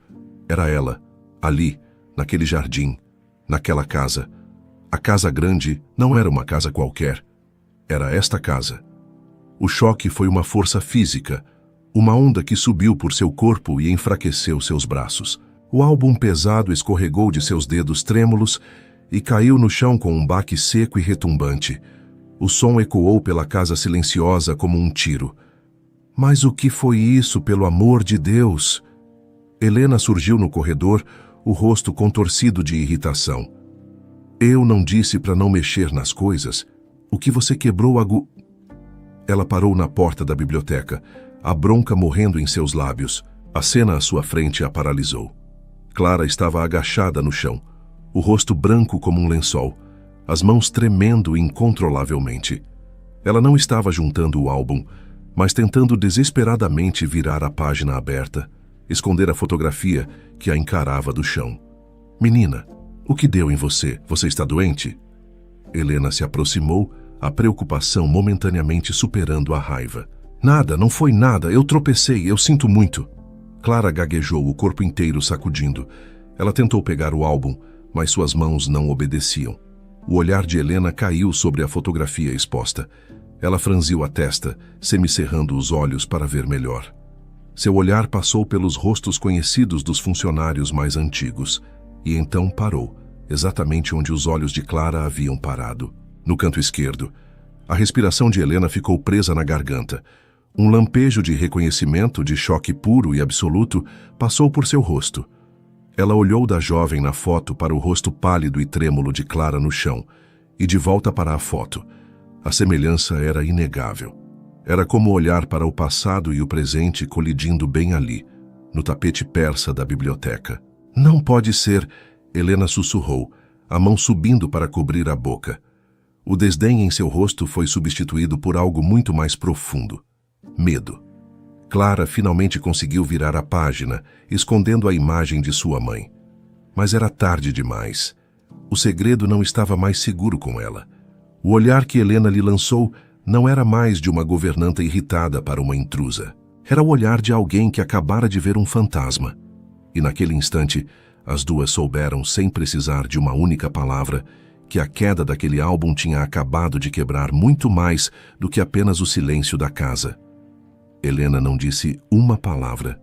Era ela, ali, naquele jardim, naquela casa. A casa grande não era uma casa qualquer. Era esta casa. O choque foi uma força física, uma onda que subiu por seu corpo e enfraqueceu seus braços. O álbum pesado escorregou de seus dedos trêmulos e caiu no chão com um baque seco e retumbante. O som ecoou pela casa silenciosa como um tiro. Mas o que foi isso, pelo amor de Deus? Helena surgiu no corredor, o rosto contorcido de irritação. Eu não disse para não mexer nas coisas. O que você quebrou Ela parou na porta da biblioteca, a bronca morrendo em seus lábios. A cena à sua frente a paralisou. Clara estava agachada no chão, o rosto branco como um lençol, as mãos tremendo incontrolavelmente. Ela não estava juntando o álbum, mas tentando desesperadamente virar a página aberta, esconder a fotografia que a encarava do chão. Menina, o que deu em você? Você está doente? Helena se aproximou, a preocupação momentaneamente superando a raiva. Nada, não foi nada, eu tropecei, eu sinto muito. Clara gaguejou, o corpo inteiro sacudindo. Ela tentou pegar o álbum, mas suas mãos não obedeciam. O olhar de Helena caiu sobre a fotografia exposta. Ela franziu a testa, semicerrando os olhos para ver melhor. Seu olhar passou pelos rostos conhecidos dos funcionários mais antigos, e então parou, exatamente onde os olhos de Clara haviam parado. No canto esquerdo, a respiração de Helena ficou presa na garganta. Um lampejo de reconhecimento, de choque puro e absoluto, passou por seu rosto. Ela olhou da jovem na foto para o rosto pálido e trêmulo de Clara no chão, e de volta para a foto. A semelhança era inegável. Era como olhar para o passado e o presente colidindo bem ali, no tapete persa da biblioteca. Não pode ser, Helena sussurrou, a mão subindo para cobrir a boca. O desdém em seu rosto foi substituído por algo muito mais profundo. Medo. Clara finalmente conseguiu virar a página, escondendo a imagem de sua mãe. Mas era tarde demais. O segredo não estava mais seguro com ela. O olhar que Helena lhe lançou não era mais de uma governanta irritada para uma intrusa. Era o olhar de alguém que acabara de ver um fantasma. E naquele instante, as duas souberam, sem precisar de uma única palavra, que a queda daquele álbum tinha acabado de quebrar muito mais do que apenas o silêncio da casa. Helena não disse uma palavra.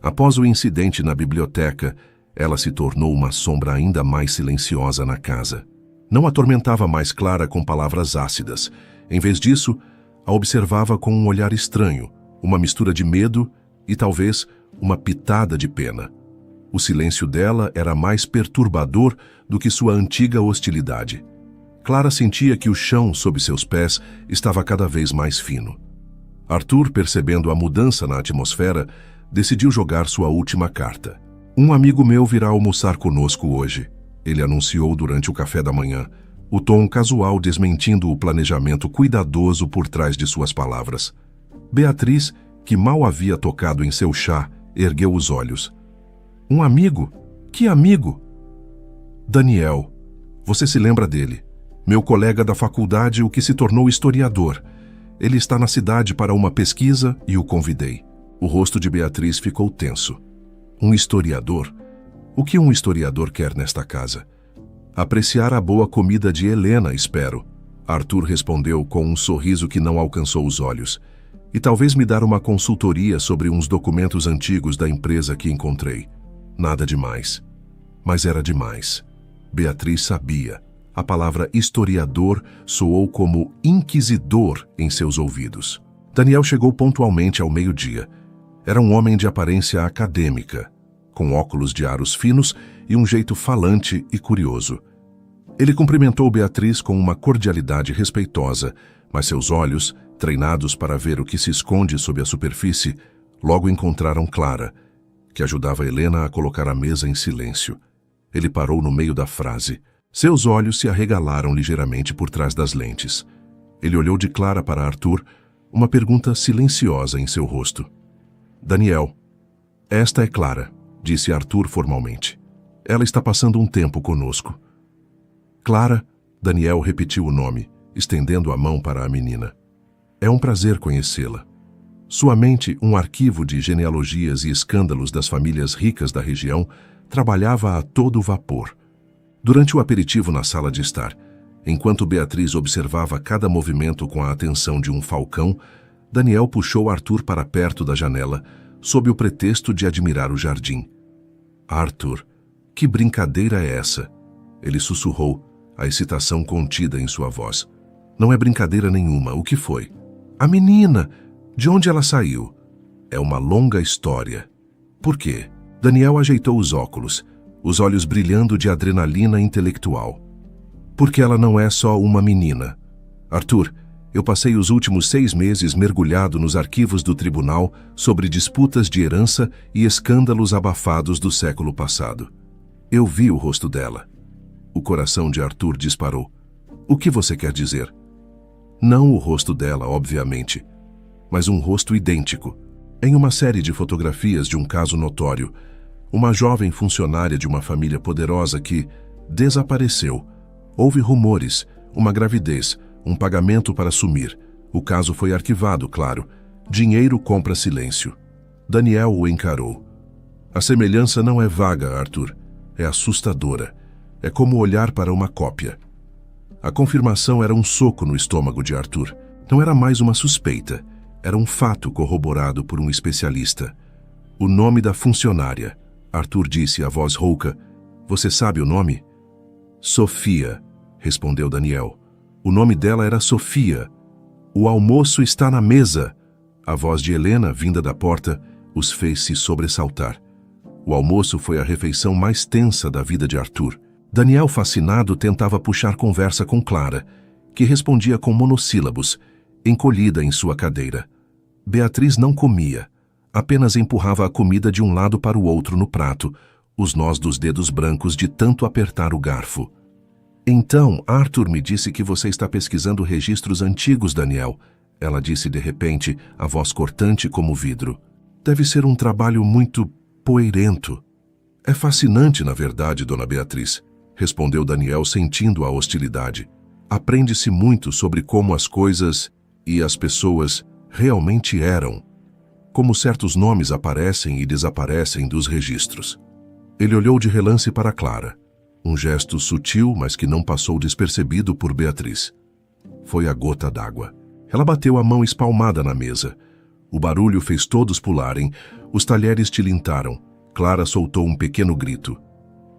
Após o incidente na biblioteca, ela se tornou uma sombra ainda mais silenciosa na casa. Não atormentava mais Clara com palavras ácidas. Em vez disso, a observava com um olhar estranho, uma mistura de medo e, talvez, uma pitada de pena. O silêncio dela era mais perturbador do que sua antiga hostilidade. Clara sentia que o chão sob seus pés estava cada vez mais fino. Arthur, percebendo a mudança na atmosfera, decidiu jogar sua última carta. Um amigo meu virá almoçar conosco hoje, ele anunciou durante o café da manhã, o tom casual desmentindo o planejamento cuidadoso por trás de suas palavras. Beatriz, que mal havia tocado em seu chá, ergueu os olhos. Um amigo? Que amigo? Daniel. Você se lembra dele? Meu colega da faculdade, o que se tornou historiador. Ele está na cidade para uma pesquisa e o convidei. O rosto de Beatriz ficou tenso. Um historiador? O que um historiador quer nesta casa? Apreciar a boa comida de Helena, espero. Arthur respondeu com um sorriso que não alcançou os olhos. E talvez me dar uma consultoria sobre uns documentos antigos da empresa que encontrei. Nada demais. Mas era demais. Beatriz sabia. A palavra historiador soou como inquisidor em seus ouvidos. Daniel chegou pontualmente ao meio-dia. Era um homem de aparência acadêmica, com óculos de aros finos e um jeito falante e curioso. Ele cumprimentou Beatriz com uma cordialidade respeitosa, mas seus olhos, treinados para ver o que se esconde sob a superfície, logo encontraram Clara, que ajudava Helena a colocar a mesa em silêncio. Ele parou no meio da frase. Seus olhos se arregalaram ligeiramente por trás das lentes. Ele olhou de Clara para Arthur, uma pergunta silenciosa em seu rosto. Daniel, esta é Clara, disse Arthur formalmente. Ela está passando um tempo conosco. Clara, Daniel repetiu o nome, estendendo a mão para a menina. É um prazer conhecê-la. Sua mente, um arquivo de genealogias e escândalos das famílias ricas da região, trabalhava a todo vapor. Durante o aperitivo na sala de estar, enquanto Beatriz observava cada movimento com a atenção de um falcão, Daniel puxou Arthur para perto da janela, sob o pretexto de admirar o jardim. Arthur, que brincadeira é essa? Ele sussurrou, a excitação contida em sua voz. Não é brincadeira nenhuma, o que foi? A menina! De onde ela saiu? É uma longa história. Por quê? Daniel ajeitou os óculos, os olhos brilhando de adrenalina intelectual. Porque ela não é só uma menina. Arthur, eu passei os últimos 6 meses mergulhado nos arquivos do tribunal sobre disputas de herança e escândalos abafados do século passado. Eu vi o rosto dela. O coração de Arthur disparou. O que você quer dizer? Não o rosto dela, obviamente, mas um rosto idêntico. Em uma série de fotografias de um caso notório, uma jovem funcionária de uma família poderosa que desapareceu. Houve rumores, uma gravidez, um pagamento para sumir. O caso foi arquivado, claro. Dinheiro compra silêncio. Daniel o encarou. A semelhança não é vaga, Arthur. É assustadora. É como olhar para uma cópia. A confirmação era um soco no estômago de Arthur. Não era mais uma suspeita. Era um fato corroborado por um especialista. O nome da funcionária. Arthur disse, a voz rouca. Você sabe o nome? Sofia, respondeu Daniel. O nome dela era Sofia. O almoço está na mesa. A voz de Helena, vinda da porta, os fez se sobressaltar. O almoço foi a refeição mais tensa da vida de Arthur. Daniel, fascinado, tentava puxar conversa com Clara, que respondia com monossílabos, encolhida em sua cadeira. Beatriz não comia, apenas empurrava a comida de um lado para o outro no prato, os nós dos dedos brancos de tanto apertar o garfo. Então, Arthur me disse que você está pesquisando registros antigos, Daniel. Ela disse de repente, a voz cortante como vidro. Deve ser um trabalho muito poeirento. É fascinante, na verdade, dona Beatriz, respondeu Daniel sentindo a hostilidade. Aprende-se muito sobre como as coisas e as pessoas realmente eram, como certos nomes aparecem e desaparecem dos registros. Ele olhou de relance para Clara. Um gesto sutil, mas que não passou despercebido por Beatriz. Foi a gota d'água. Ela bateu a mão espalmada na mesa. O barulho fez todos pularem, os talheres tilintaram. Clara soltou um pequeno grito.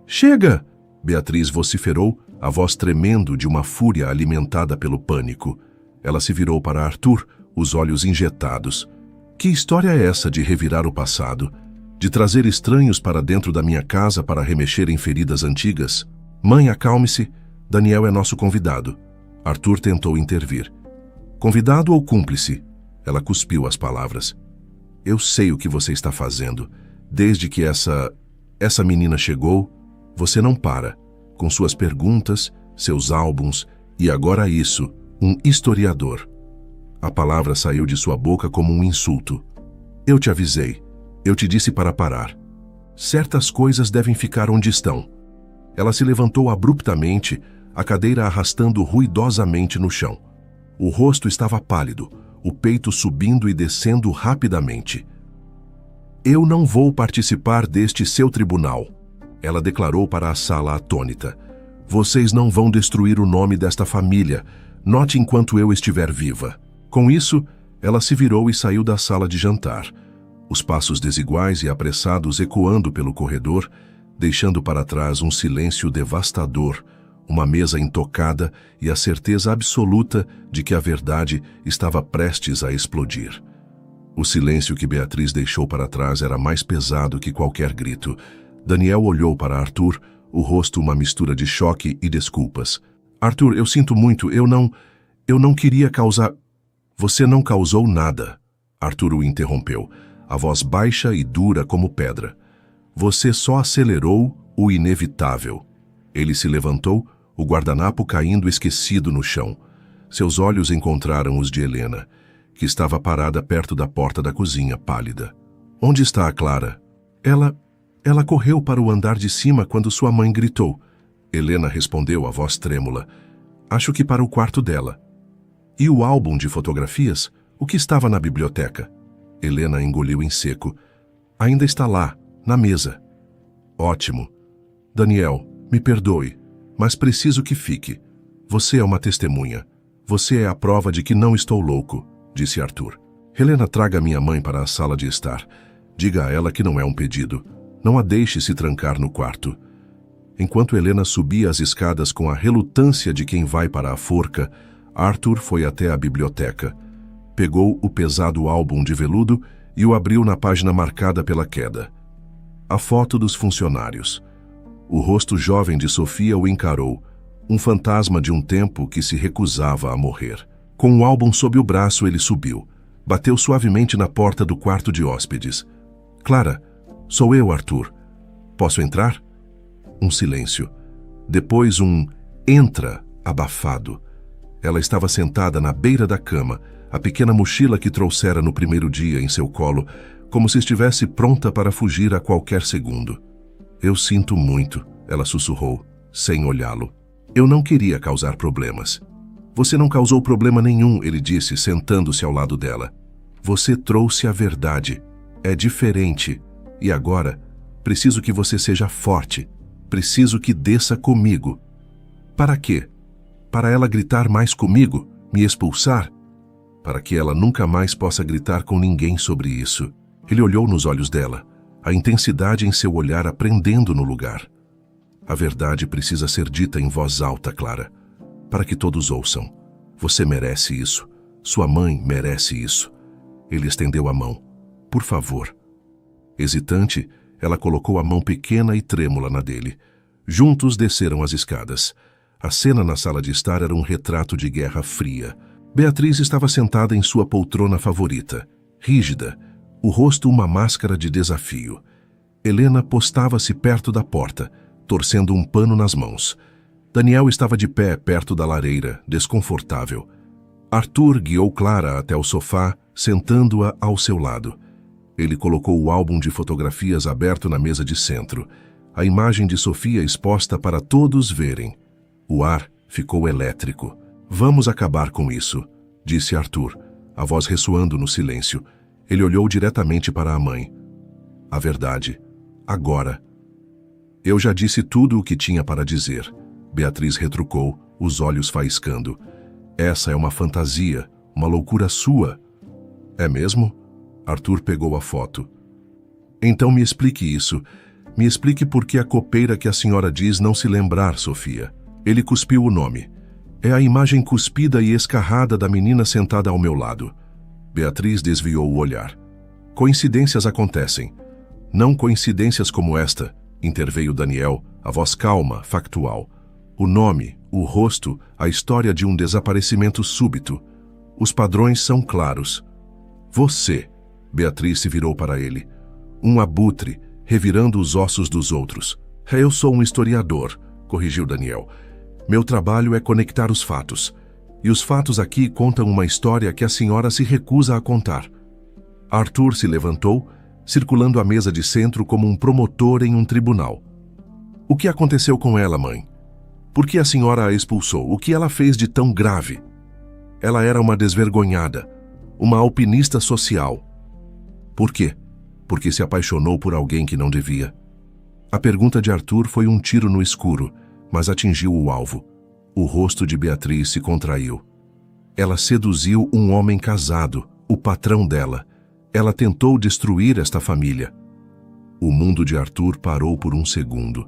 Chega! Beatriz vociferou, a voz tremendo de uma fúria alimentada pelo pânico. Ela se virou para Arthur, os olhos injetados. Que história é essa de revirar o passado? De trazer estranhos para dentro da minha casa para remexer em feridas antigas? Mãe, acalme-se. Daniel é nosso convidado. Arthur tentou intervir. Convidado ou cúmplice? Ela cuspiu as palavras. Eu sei o que você está fazendo. Desde que essa menina chegou, você não para. Com suas perguntas, seus álbuns e agora isso, um historiador. A palavra saiu de sua boca como um insulto. Eu te avisei. Eu te disse para parar. Certas coisas devem ficar onde estão. Ela se levantou abruptamente, a cadeira arrastando ruidosamente no chão. O rosto estava pálido, o peito subindo e descendo rapidamente. Eu não vou participar deste seu tribunal, ela declarou para a sala atônita. Vocês não vão destruir o nome desta família. Note enquanto eu estiver viva. Com isso, ela se virou e saiu da sala de jantar. Os passos desiguais e apressados ecoando pelo corredor, deixando para trás um silêncio devastador, uma mesa intocada e a certeza absoluta de que a verdade estava prestes a explodir. O silêncio que Beatriz deixou para trás era mais pesado que qualquer grito. Daniel olhou para Arthur, o rosto uma mistura de choque e desculpas. Arthur, eu sinto muito, eu não queria causar... Você não causou nada. Arthur o interrompeu, a voz baixa e dura como pedra. Você só acelerou o inevitável. Ele se levantou, o guardanapo caindo esquecido no chão. Seus olhos encontraram os de Helena, que estava parada perto da porta da cozinha, pálida. Onde está a Clara? Ela correu para o andar de cima quando sua mãe gritou. Helena respondeu, a voz trêmula. Acho que para o quarto dela. E o álbum de fotografias? O que estava na biblioteca? Helena engoliu em seco. Ainda está lá, na mesa. Ótimo. Daniel, me perdoe, mas preciso que fique. Você é uma testemunha. Você é a prova de que não estou louco, disse Arthur. Helena, traga minha mãe para a sala de estar. Diga a ela que não é um pedido. Não a deixe se trancar no quarto. Enquanto Helena subia as escadas com a relutância de quem vai para a forca, Arthur foi até a biblioteca. Pegou o pesado álbum de veludo e o abriu na página marcada pela queda. A foto dos funcionários. O rosto jovem de Sofia o encarou, um fantasma de um tempo que se recusava a morrer. Com o álbum sob o braço, ele subiu. Bateu suavemente na porta do quarto de hóspedes. Clara, sou eu, Arthur. Posso entrar? Um silêncio. Depois entra abafado. Ela estava sentada na beira da cama, a pequena mochila que trouxera no primeiro dia em seu colo, como se estivesse pronta para fugir a qualquer segundo. Eu sinto muito, ela sussurrou, sem olhá-lo. Eu não queria causar problemas. Você não causou problema nenhum, ele disse, sentando-se ao lado dela. Você trouxe a verdade. É diferente. E agora, preciso que você seja forte. Preciso que desça comigo. Para quê? Para ela gritar mais comigo? Me expulsar? Para que ela nunca mais possa gritar com ninguém sobre isso. Ele olhou nos olhos dela, a intensidade em seu olhar aprendendo no lugar. A verdade precisa ser dita em voz alta, Clara, para que todos ouçam. Você merece isso. Sua mãe merece isso. Ele estendeu a mão. Por favor. Hesitante, ela colocou a mão pequena e trêmula na dele. Juntos desceram as escadas. A cena na sala de estar era um retrato de Guerra Fria. Beatriz estava sentada em sua poltrona favorita, rígida, o rosto uma máscara de desafio. Helena postava-se perto da porta, torcendo um pano nas mãos. Daniel estava de pé perto da lareira, desconfortável. Arthur guiou Clara até o sofá, sentando-a ao seu lado. Ele colocou o álbum de fotografias aberto na mesa de centro, a imagem de Sofia exposta para todos verem. O ar ficou elétrico. Vamos acabar com isso, disse Arthur, a voz ressoando no silêncio. Ele olhou diretamente para a mãe. A verdade. Agora. Eu já disse tudo o que tinha para dizer. Beatriz retrucou, os olhos faiscando. Essa é uma fantasia, uma loucura sua. É mesmo? Arthur pegou a foto. Então me explique isso. Me explique por que a copeira que a senhora diz não se lembrar, Sofia. Ele cuspiu o nome. É a imagem cuspida e escarrada da menina sentada ao meu lado. Beatriz desviou o olhar. Coincidências acontecem. Não coincidências como esta, interveio Daniel, a voz calma, factual. O nome, o rosto, a história de um desaparecimento súbito. Os padrões são claros. Você. Beatriz se virou para ele. Um abutre, revirando os ossos dos outros. Eu sou um historiador, corrigiu Daniel. Meu trabalho é conectar os fatos. E os fatos aqui contam uma história que a senhora se recusa a contar. Arthur se levantou, circulando a mesa de centro como um promotor em um tribunal. O que aconteceu com ela, mãe? Por que a senhora a expulsou? O que ela fez de tão grave? Ela era uma desvergonhada, uma alpinista social. Por quê? Porque se apaixonou por alguém que não devia. A pergunta de Arthur foi um tiro no escuro, mas atingiu o alvo. O rosto de Beatriz se contraiu. Ela seduziu um homem casado, o patrão dela. Ela tentou destruir esta família. O mundo de Arthur parou por um segundo.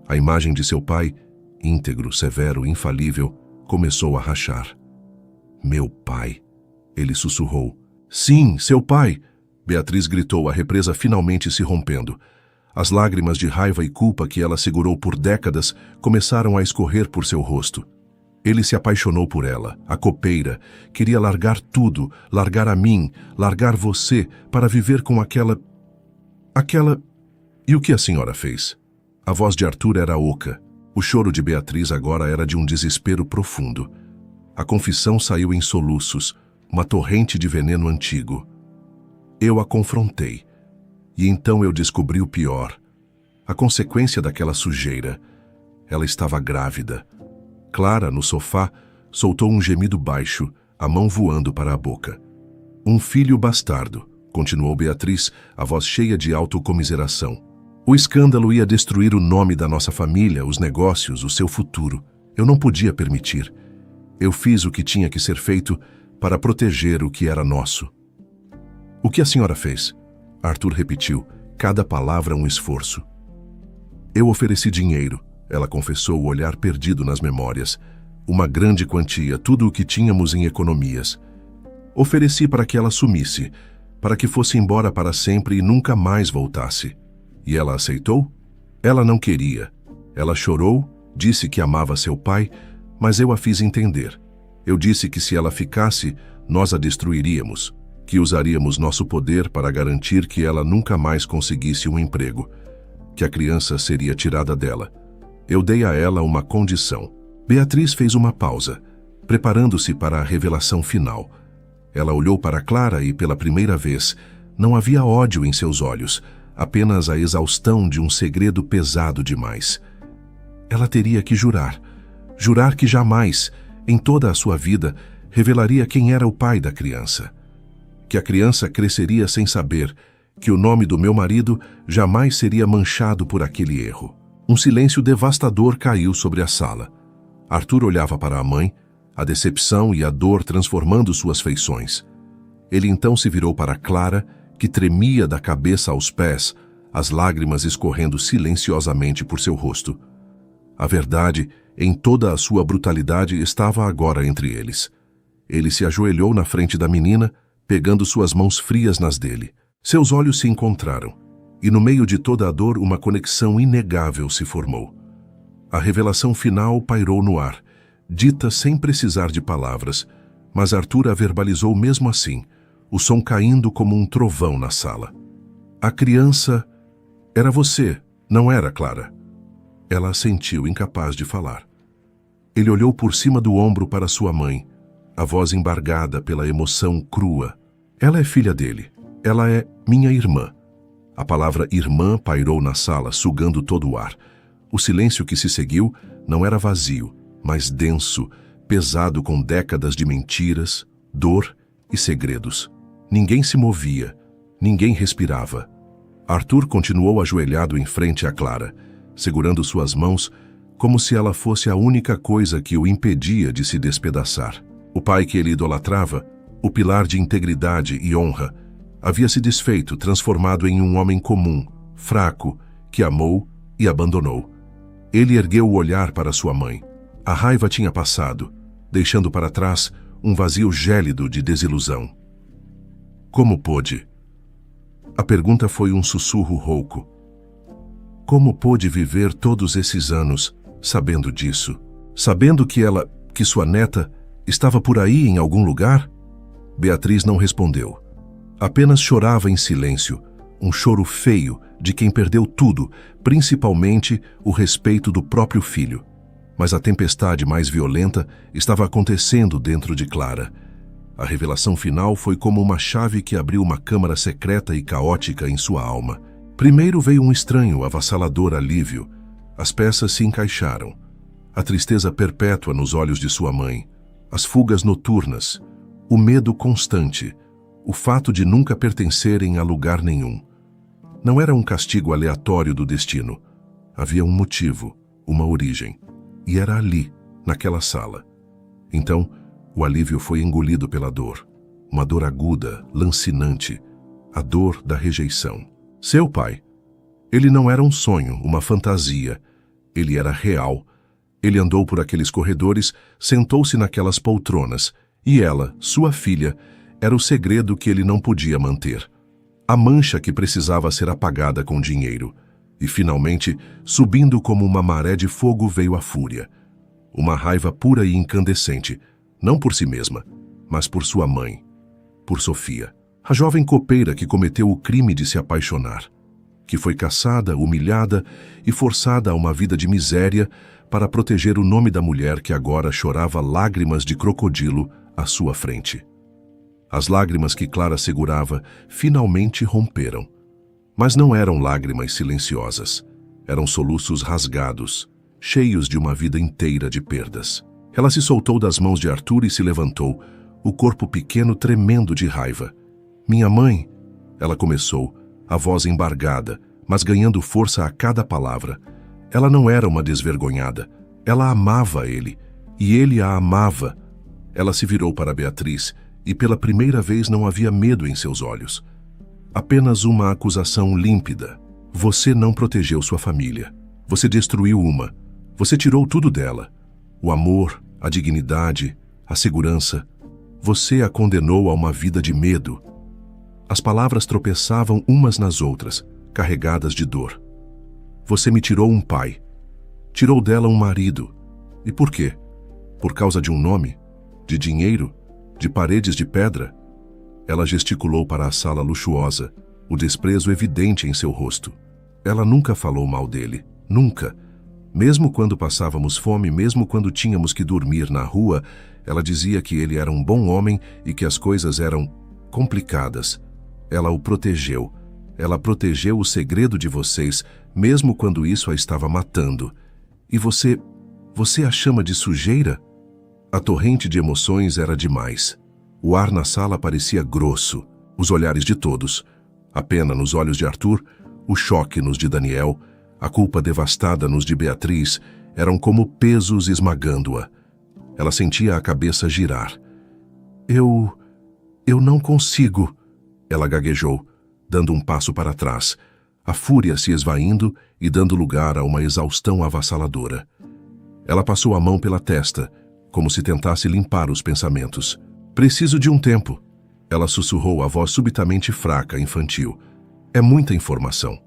A imagem de seu pai, íntegro, severo, infalível, começou a rachar. Meu pai, ele sussurrou. Sim, seu pai, Beatriz gritou, a represa finalmente se rompendo. As lágrimas de raiva e culpa que ela segurou por décadas começaram a escorrer por seu rosto. Ele se apaixonou por ela, a copeira, queria largar tudo, largar a mim, largar você, para viver com aquela... E o que a senhora fez? A voz de Arthur era oca. O choro de Beatriz agora era de um desespero profundo. A confissão saiu em soluços, uma torrente de veneno antigo. Eu a confrontei. E então eu descobri o pior. A consequência daquela sujeira. Ela estava grávida. Clara, no sofá, soltou um gemido baixo, a mão voando para a boca. Um filho bastardo, continuou Beatriz, a voz cheia de autocomiseração. O escândalo ia destruir o nome da nossa família, os negócios, o seu futuro. Eu não podia permitir. Eu fiz o que tinha que ser feito para proteger o que era nosso. O que a senhora fez? Arthur repetiu, cada palavra um esforço. Eu ofereci dinheiro, ela confessou, o olhar perdido nas memórias. Uma grande quantia, tudo o que tínhamos em economias. Ofereci para que ela sumisse, para que fosse embora para sempre e nunca mais voltasse. E ela aceitou? Ela não queria. Ela chorou, disse que amava seu pai, mas eu a fiz entender. Eu disse que se ela ficasse, nós a destruiríamos, que usaríamos nosso poder para garantir que ela nunca mais conseguisse um emprego, que a criança seria tirada dela. Eu dei a ela uma condição. Beatriz fez uma pausa, preparando-se para a revelação final. Ela olhou para Clara e, pela primeira vez, não havia ódio em seus olhos, apenas a exaustão de um segredo pesado demais. Ela teria que jurar que jamais, em toda a sua vida, revelaria quem era o pai da criança. Que a criança cresceria sem saber, que o nome do meu marido jamais seria manchado por aquele erro. Um silêncio devastador caiu sobre a sala. Arthur olhava para a mãe, a decepção e a dor transformando suas feições. Ele então se virou para Clara, que tremia da cabeça aos pés, as lágrimas escorrendo silenciosamente por seu rosto. A verdade, em toda a sua brutalidade, estava agora entre eles. Ele se ajoelhou na frente da menina, pegando suas mãos frias nas dele. Seus olhos se encontraram, e no meio de toda a dor uma conexão inegável se formou. A revelação final pairou no ar, dita sem precisar de palavras, mas Arthur a verbalizou mesmo assim, o som caindo como um trovão na sala. A criança era você, não era, Clara? Ela assentiu, incapaz de falar. Ele olhou por cima do ombro para sua mãe, a voz embargada pela emoção crua. Ela é filha dele. Ela é minha irmã. A palavra irmã pairou na sala, sugando todo o ar. O silêncio que se seguiu não era vazio, mas denso, pesado com décadas de mentiras, dor e segredos. Ninguém se movia, ninguém respirava. Arthur continuou ajoelhado em frente a Clara, segurando suas mãos como se ela fosse a única coisa que o impedia de se despedaçar. O pai que ele idolatrava, o pilar de integridade e honra, havia se desfeito, transformado em um homem comum, fraco, que amou e abandonou. Ele ergueu o olhar para sua mãe. A raiva tinha passado, deixando para trás um vazio gélido de desilusão. Como pôde? A pergunta foi um sussurro rouco. Como pôde viver todos esses anos sabendo disso? Sabendo que sua neta, estava por aí em algum lugar? Beatriz não respondeu. Apenas chorava em silêncio, um choro feio de quem perdeu tudo, principalmente o respeito do próprio filho. Mas a tempestade mais violenta estava acontecendo dentro de Clara. A revelação final foi como uma chave que abriu uma câmara secreta e caótica em sua alma. Primeiro veio um estranho, avassalador alívio. As peças se encaixaram. A tristeza perpétua nos olhos de sua mãe, as fugas noturnas, o medo constante, o fato de nunca pertencerem a lugar nenhum. Não era um castigo aleatório do destino. Havia um motivo, uma origem. E era ali, naquela sala. Então, o alívio foi engolido pela dor. Uma dor aguda, lancinante. A dor da rejeição. Seu pai. Ele não era um sonho, uma fantasia. Ele era real. Ele andou por aqueles corredores, sentou-se naquelas poltronas. E ela, sua filha, era o segredo que ele não podia manter. A mancha que precisava ser apagada com dinheiro. E, finalmente, subindo como uma maré de fogo veio a fúria. Uma raiva pura e incandescente, não por si mesma, mas por sua mãe, por Sofia, a jovem copeira que cometeu o crime de se apaixonar, que foi caçada, humilhada e forçada a uma vida de miséria para proteger o nome da mulher que agora chorava lágrimas de crocodilo à sua frente. As lágrimas que Clara segurava finalmente romperam. Mas não eram lágrimas silenciosas. Eram soluços rasgados, cheios de uma vida inteira de perdas. Ela se soltou das mãos de Arthur e se levantou, o corpo pequeno tremendo de raiva. Minha mãe, ela começou, a voz embargada, mas ganhando força a cada palavra. Ela não era uma desvergonhada. Ela amava ele, e ele a amava. Ela se virou para Beatriz, e pela primeira vez não havia medo em seus olhos. Apenas uma acusação límpida. Você não protegeu sua família. Você destruiu uma. Você tirou tudo dela. O amor, a dignidade, a segurança. Você a condenou a uma vida de medo. As palavras tropeçavam umas nas outras, carregadas de dor. Você me tirou um pai. Tirou dela um marido. E por quê? Por causa de um nome? De dinheiro? De paredes de pedra? Ela gesticulou para a sala luxuosa, o desprezo evidente em seu rosto. Ela nunca falou mal dele, nunca. Mesmo quando passávamos fome, mesmo quando tínhamos que dormir na rua, ela dizia que ele era um bom homem e que as coisas eram complicadas. Ela o protegeu. Ela protegeu o segredo de vocês, mesmo quando isso a estava matando. E você a chama de sujeira? A torrente de emoções era demais. O ar na sala parecia grosso, os olhares de todos. A pena nos olhos de Arthur, o choque nos de Daniel, a culpa devastada nos de Beatriz, eram como pesos esmagando-a. Ela sentia a cabeça girar. Eu não consigo, ela gaguejou, dando um passo para trás, a fúria se esvaindo e dando lugar a uma exaustão avassaladora. Ela passou a mão pela testa, como se tentasse limpar os pensamentos. Preciso de um tempo. Ela sussurrou a voz subitamente fraca, infantil. É muita informação.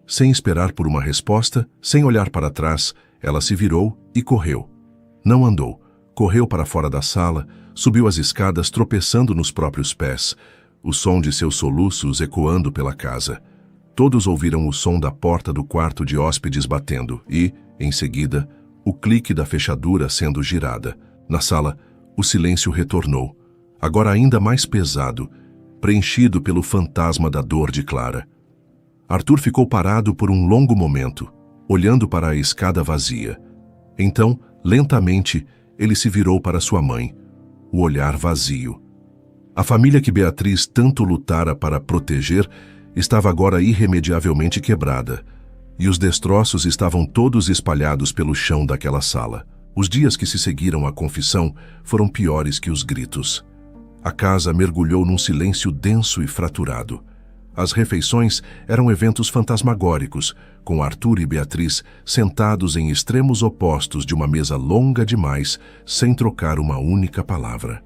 Sem esperar por uma resposta, sem olhar para trás, ela se virou e correu. Não andou. Correu para fora da sala, subiu as escadas tropeçando nos próprios pés, o som de seus soluços ecoando pela casa. Todos ouviram o som da porta do quarto de hóspedes batendo e, em seguida, o clique da fechadura sendo girada. Na sala, o silêncio retornou, agora ainda mais pesado, preenchido pelo fantasma da dor de Clara. Arthur ficou parado por um longo momento, olhando para a escada vazia. Então, lentamente, ele se virou para sua mãe, o olhar vazio. A família que Beatriz tanto lutara para proteger estava agora irremediavelmente quebrada, e os destroços estavam todos espalhados pelo chão daquela sala. Os dias que se seguiram à confissão foram piores que os gritos. A casa mergulhou num silêncio denso e fraturado. As refeições eram eventos fantasmagóricos, com Arthur e Beatriz sentados em extremos opostos de uma mesa longa demais, sem trocar uma única palavra.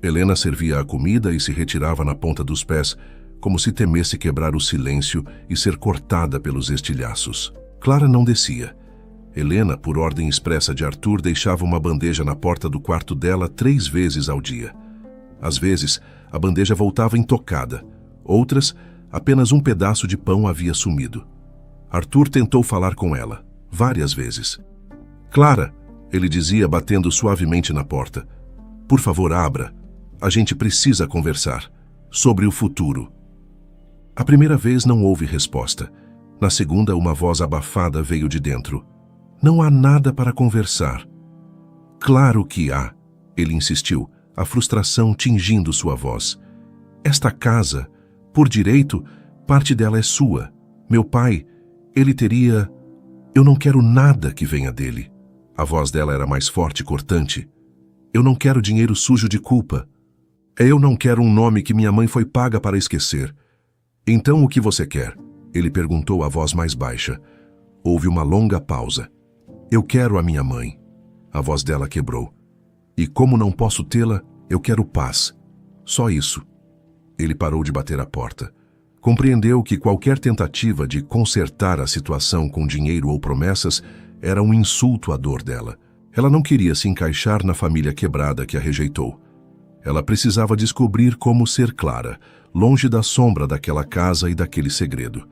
Helena servia a comida e se retirava na ponta dos pés, como se temesse quebrar o silêncio e ser cortada pelos estilhaços. Clara não descia. Helena, por ordem expressa de Arthur, deixava uma bandeja na porta do quarto dela 3 vezes ao dia. Às vezes, a bandeja voltava intocada. Outras, apenas um pedaço de pão havia sumido. Arthur tentou falar com ela, várias vezes. Clara, ele dizia batendo suavemente na porta. Por favor, abra. A gente precisa conversar. Sobre o futuro. A primeira vez não houve resposta. Na segunda, uma voz abafada veio de dentro. Não há nada para conversar. Claro que há, ele insistiu, a frustração tingindo sua voz. Esta casa, por direito, parte dela é sua. Meu pai, ele teria... Eu não quero nada que venha dele. A voz dela era mais forte e cortante. Eu não quero dinheiro sujo de culpa. Eu não quero um nome que minha mãe foi paga para esquecer. Então o que você quer? Ele perguntou a voz mais baixa. Houve uma longa pausa. Eu quero a minha mãe. A voz dela quebrou. E como não posso tê-la, eu quero paz. Só isso. Ele parou de bater a porta. Compreendeu que qualquer tentativa de consertar a situação com dinheiro ou promessas era um insulto à dor dela. Ela não queria se encaixar na família quebrada que a rejeitou. Ela precisava descobrir como ser Clara, longe da sombra daquela casa e daquele segredo.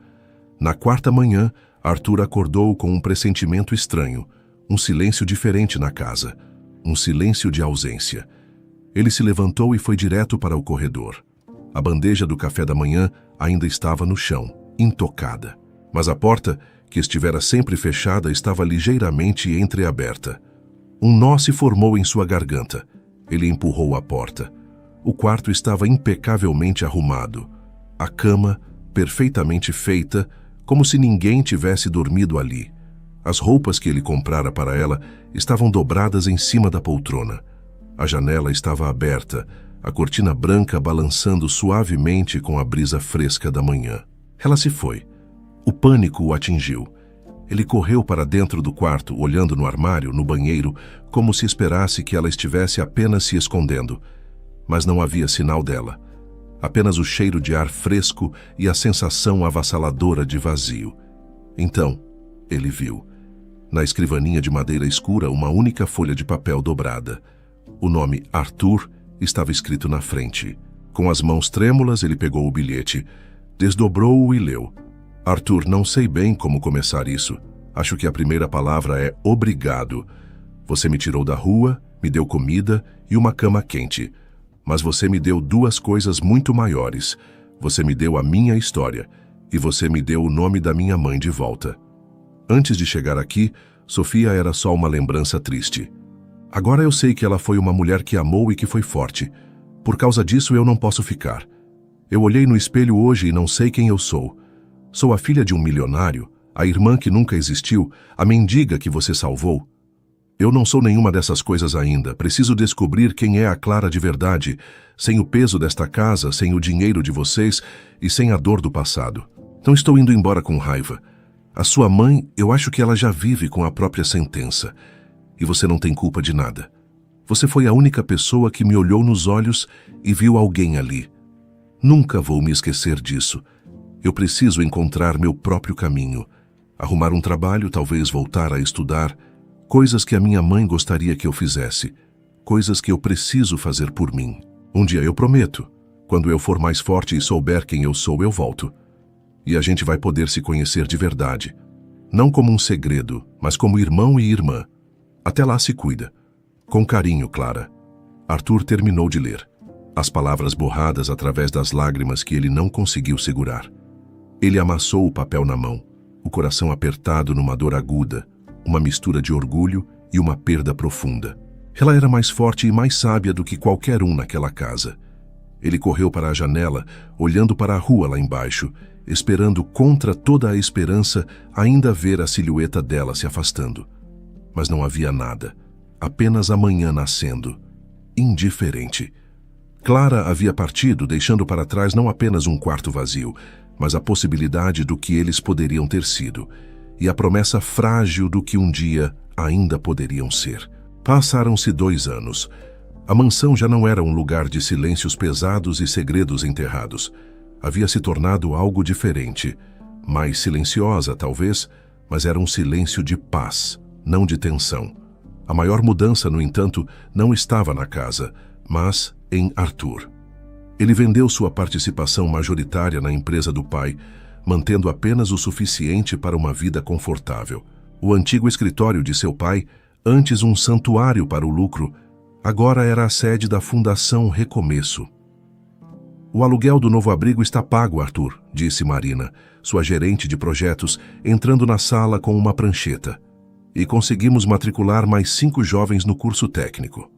Na quarta manhã, Arthur acordou com um pressentimento estranho, um silêncio diferente na casa, um silêncio de ausência. Ele se levantou e foi direto para o corredor. A bandeja do café da manhã ainda estava no chão, intocada. Mas a porta, que estivera sempre fechada, estava ligeiramente entreaberta. Um nó se formou em sua garganta. Ele empurrou a porta. O quarto estava impecavelmente arrumado. A cama, perfeitamente feita, como se ninguém tivesse dormido ali. As roupas que ele comprara para ela estavam dobradas em cima da poltrona. A janela estava aberta, a cortina branca balançando suavemente com a brisa fresca da manhã. Ela se foi. O pânico o atingiu. Ele correu para dentro do quarto, olhando no armário, no banheiro, como se esperasse que ela estivesse apenas se escondendo. Mas não havia sinal dela. Apenas o cheiro de ar fresco e a sensação avassaladora de vazio. Então, ele viu. Na escrivaninha de madeira escura, uma única folha de papel dobrada. O nome Arthur estava escrito na frente. Com as mãos trêmulas, ele pegou o bilhete, desdobrou-o e leu. Arthur, não sei bem como começar isso. Acho que a primeira palavra é obrigado. Você me tirou da rua, me deu comida e uma cama quente. Mas você me deu duas coisas muito maiores. Você me deu a minha história e você me deu o nome da minha mãe de volta. Antes de chegar aqui, Sofia era só uma lembrança triste. Agora eu sei que ela foi uma mulher que amou e que foi forte. Por causa disso eu não posso ficar. Eu olhei no espelho hoje e não sei quem eu sou. Sou a filha de um milionário, a irmã que nunca existiu, a mendiga que você salvou. Eu não sou nenhuma dessas coisas ainda. Preciso descobrir quem é a Clara de verdade, sem o peso desta casa, sem o dinheiro de vocês e sem a dor do passado. Não estou indo embora com raiva. A sua mãe, eu acho que ela já vive com a própria sentença. E você não tem culpa de nada. Você foi a única pessoa que me olhou nos olhos e viu alguém ali. Nunca vou me esquecer disso. Eu preciso encontrar meu próprio caminho. Arrumar um trabalho, talvez voltar a estudar. Coisas que a minha mãe gostaria que eu fizesse. Coisas que eu preciso fazer por mim. Um dia eu prometo. Quando eu for mais forte e souber quem eu sou, eu volto. E a gente vai poder se conhecer de verdade. Não como um segredo, mas como irmão e irmã. Até lá se cuida. Com carinho, Clara. Arthur terminou de ler. As palavras borradas através das lágrimas que ele não conseguiu segurar. Ele amassou o papel na mão, o coração apertado numa dor aguda, uma mistura de orgulho e uma perda profunda. Ela era mais forte e mais sábia do que qualquer um naquela casa. Ele correu para a janela, olhando para a rua lá embaixo, esperando contra toda a esperança ainda ver a silhueta dela se afastando. Mas não havia nada, apenas a manhã nascendo, indiferente. Clara havia partido, deixando para trás não apenas um quarto vazio, mas a possibilidade do que eles poderiam ter sido, e a promessa frágil do que um dia ainda poderiam ser. Passaram-se 2 anos. A mansão já não era um lugar de silêncios pesados e segredos enterrados. Havia se tornado algo diferente, mais silenciosa talvez, mas era um silêncio de paz, não de tensão. A maior mudança, no entanto, não estava na casa, mas em Arthur. Ele vendeu sua participação majoritária na empresa do pai, mantendo apenas o suficiente para uma vida confortável. O antigo escritório de seu pai, antes um santuário para o lucro, agora era a sede da Fundação Recomeço. O aluguel do novo abrigo está pago, Arthur, disse Marina, sua gerente de projetos, entrando na sala com uma prancheta. E conseguimos matricular mais 5 jovens no curso técnico.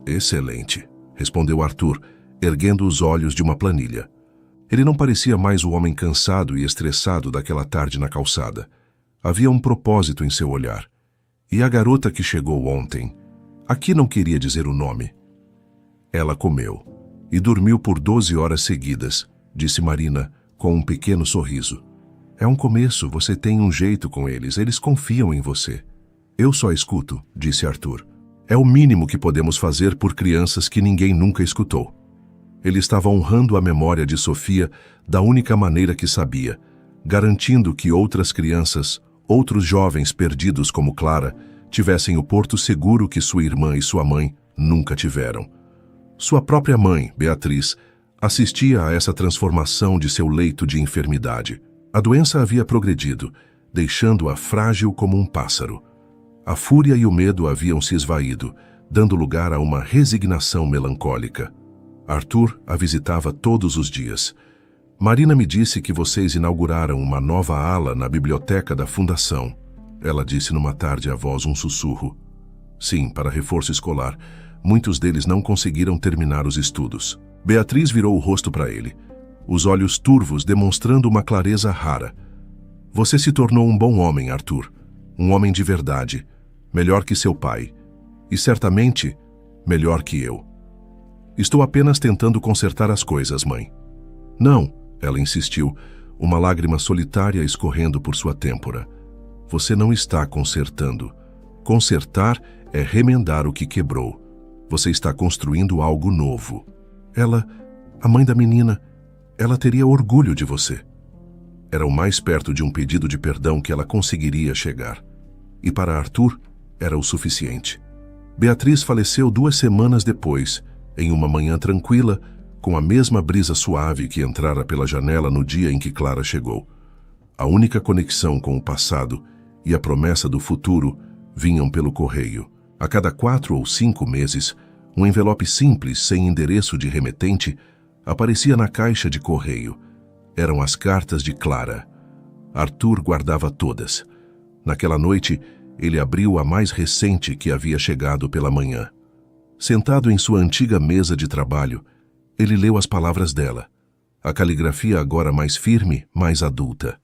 Excelente, respondeu Arthur, erguendo os olhos de uma planilha. Ele não parecia mais o homem cansado e estressado daquela tarde na calçada. Havia um propósito em seu olhar. E a garota que chegou ontem? Aqui não queria dizer o nome. Ela comeu e dormiu por 12 horas seguidas, disse Marina, com um pequeno sorriso. É um começo, você tem um jeito com eles confiam em você. Eu só escuto, disse Arthur. É o mínimo que podemos fazer por crianças que ninguém nunca escutou. Ele estava honrando a memória de Sofia da única maneira que sabia, garantindo que outras crianças, outros jovens perdidos como Clara, tivessem o porto seguro que sua irmã e sua mãe nunca tiveram. Sua própria mãe, Beatriz, assistia a essa transformação de seu leito de enfermidade. A doença havia progredido, deixando-a frágil como um pássaro. A fúria e o medo haviam se esvaído, dando lugar a uma resignação melancólica. Arthur a visitava todos os dias. Marina me disse que vocês inauguraram uma nova ala na biblioteca da fundação. Ela disse numa tarde à voz um sussurro. Sim, para reforço escolar. Muitos deles não conseguiram terminar os estudos. Beatriz virou o rosto para ele, os olhos turvos demonstrando uma clareza rara. Você se tornou um bom homem, Arthur. Um homem de verdade. Melhor que seu pai. E certamente, melhor que eu. Estou apenas tentando consertar as coisas, mãe. Não, ela insistiu, uma lágrima solitária escorrendo por sua têmpora. Você não está consertando. Consertar é remendar o que quebrou. Você está construindo algo novo. Ela, a mãe da menina, ela teria orgulho de você. Era o mais perto de um pedido de perdão que ela conseguiria chegar. E para Arthur, era o suficiente. Beatriz faleceu 2 semanas depois, em uma manhã tranquila, com a mesma brisa suave que entrara pela janela no dia em que Clara chegou. A única conexão com o passado e a promessa do futuro vinham pelo correio. A cada 4 ou 5 meses, um envelope simples, sem endereço de remetente, aparecia na caixa de correio. Eram as cartas de Clara. Arthur guardava todas. Naquela noite, ele abriu a mais recente que havia chegado pela manhã. Sentado em sua antiga mesa de trabalho, ele leu as palavras dela. A caligrafia agora mais firme, mais adulta.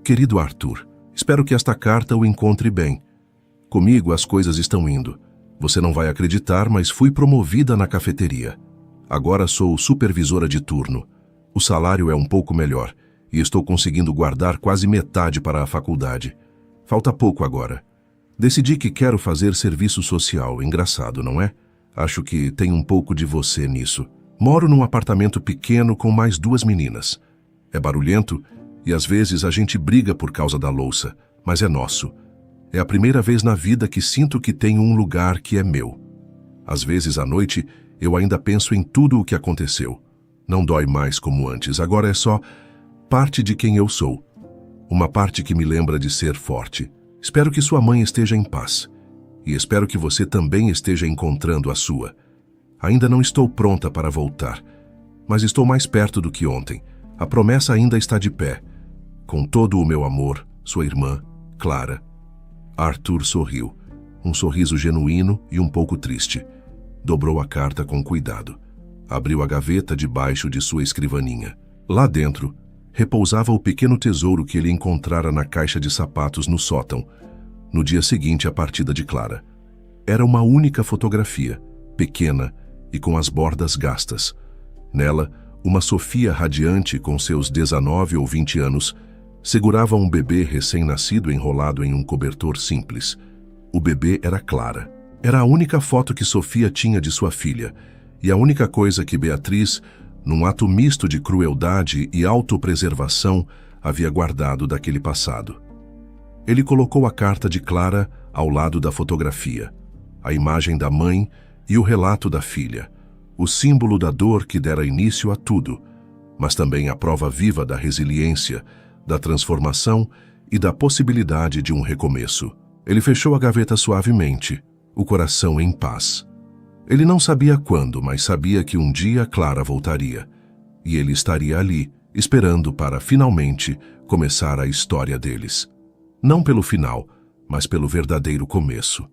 Querido Arthur, espero que esta carta o encontre bem. Comigo as coisas estão indo. Você não vai acreditar, mas fui promovida na cafeteria. Agora sou supervisora de turno. O salário é um pouco melhor e estou conseguindo guardar quase metade para a faculdade. Falta pouco agora. Decidi que quero fazer serviço social. Engraçado, não é? Acho que tem um pouco de você nisso. Moro num apartamento pequeno com mais 2 meninas. É barulhento e às vezes a gente briga por causa da louça, mas é nosso. É a primeira vez na vida que sinto que tenho um lugar que é meu. Às vezes à noite eu ainda penso em tudo o que aconteceu. Não dói mais como antes, agora é só parte de quem eu sou. Uma parte que me lembra de ser forte. Espero que sua mãe esteja em paz. E espero que você também esteja encontrando a sua. Ainda não estou pronta para voltar, mas estou mais perto do que ontem. A promessa ainda está de pé. Com todo o meu amor, sua irmã, Clara. Arthur sorriu, um sorriso genuíno e um pouco triste. Dobrou a carta com cuidado. Abriu a gaveta debaixo de sua escrivaninha. Lá dentro, repousava o pequeno tesouro que ele encontrara na caixa de sapatos no sótão, no dia seguinte à partida de Clara. Era uma única fotografia, pequena e com as bordas gastas. Nela, uma Sofia radiante com seus 19 ou 20 anos segurava um bebê recém-nascido enrolado em um cobertor simples. O bebê era Clara. Era a única foto que Sofia tinha de sua filha, e a única coisa que Beatriz, num ato misto de crueldade e autopreservação, havia guardado daquele passado. Ele colocou a carta de Clara ao lado da fotografia, a imagem da mãe e o relato da filha, o símbolo da dor que dera início a tudo, mas também a prova viva da resiliência, da transformação e da possibilidade de um recomeço. Ele fechou a gaveta suavemente, o coração em paz. Ele não sabia quando, mas sabia que um dia Clara voltaria. E ele estaria ali, esperando para, finalmente, começar a história deles. Não pelo final, mas pelo verdadeiro começo.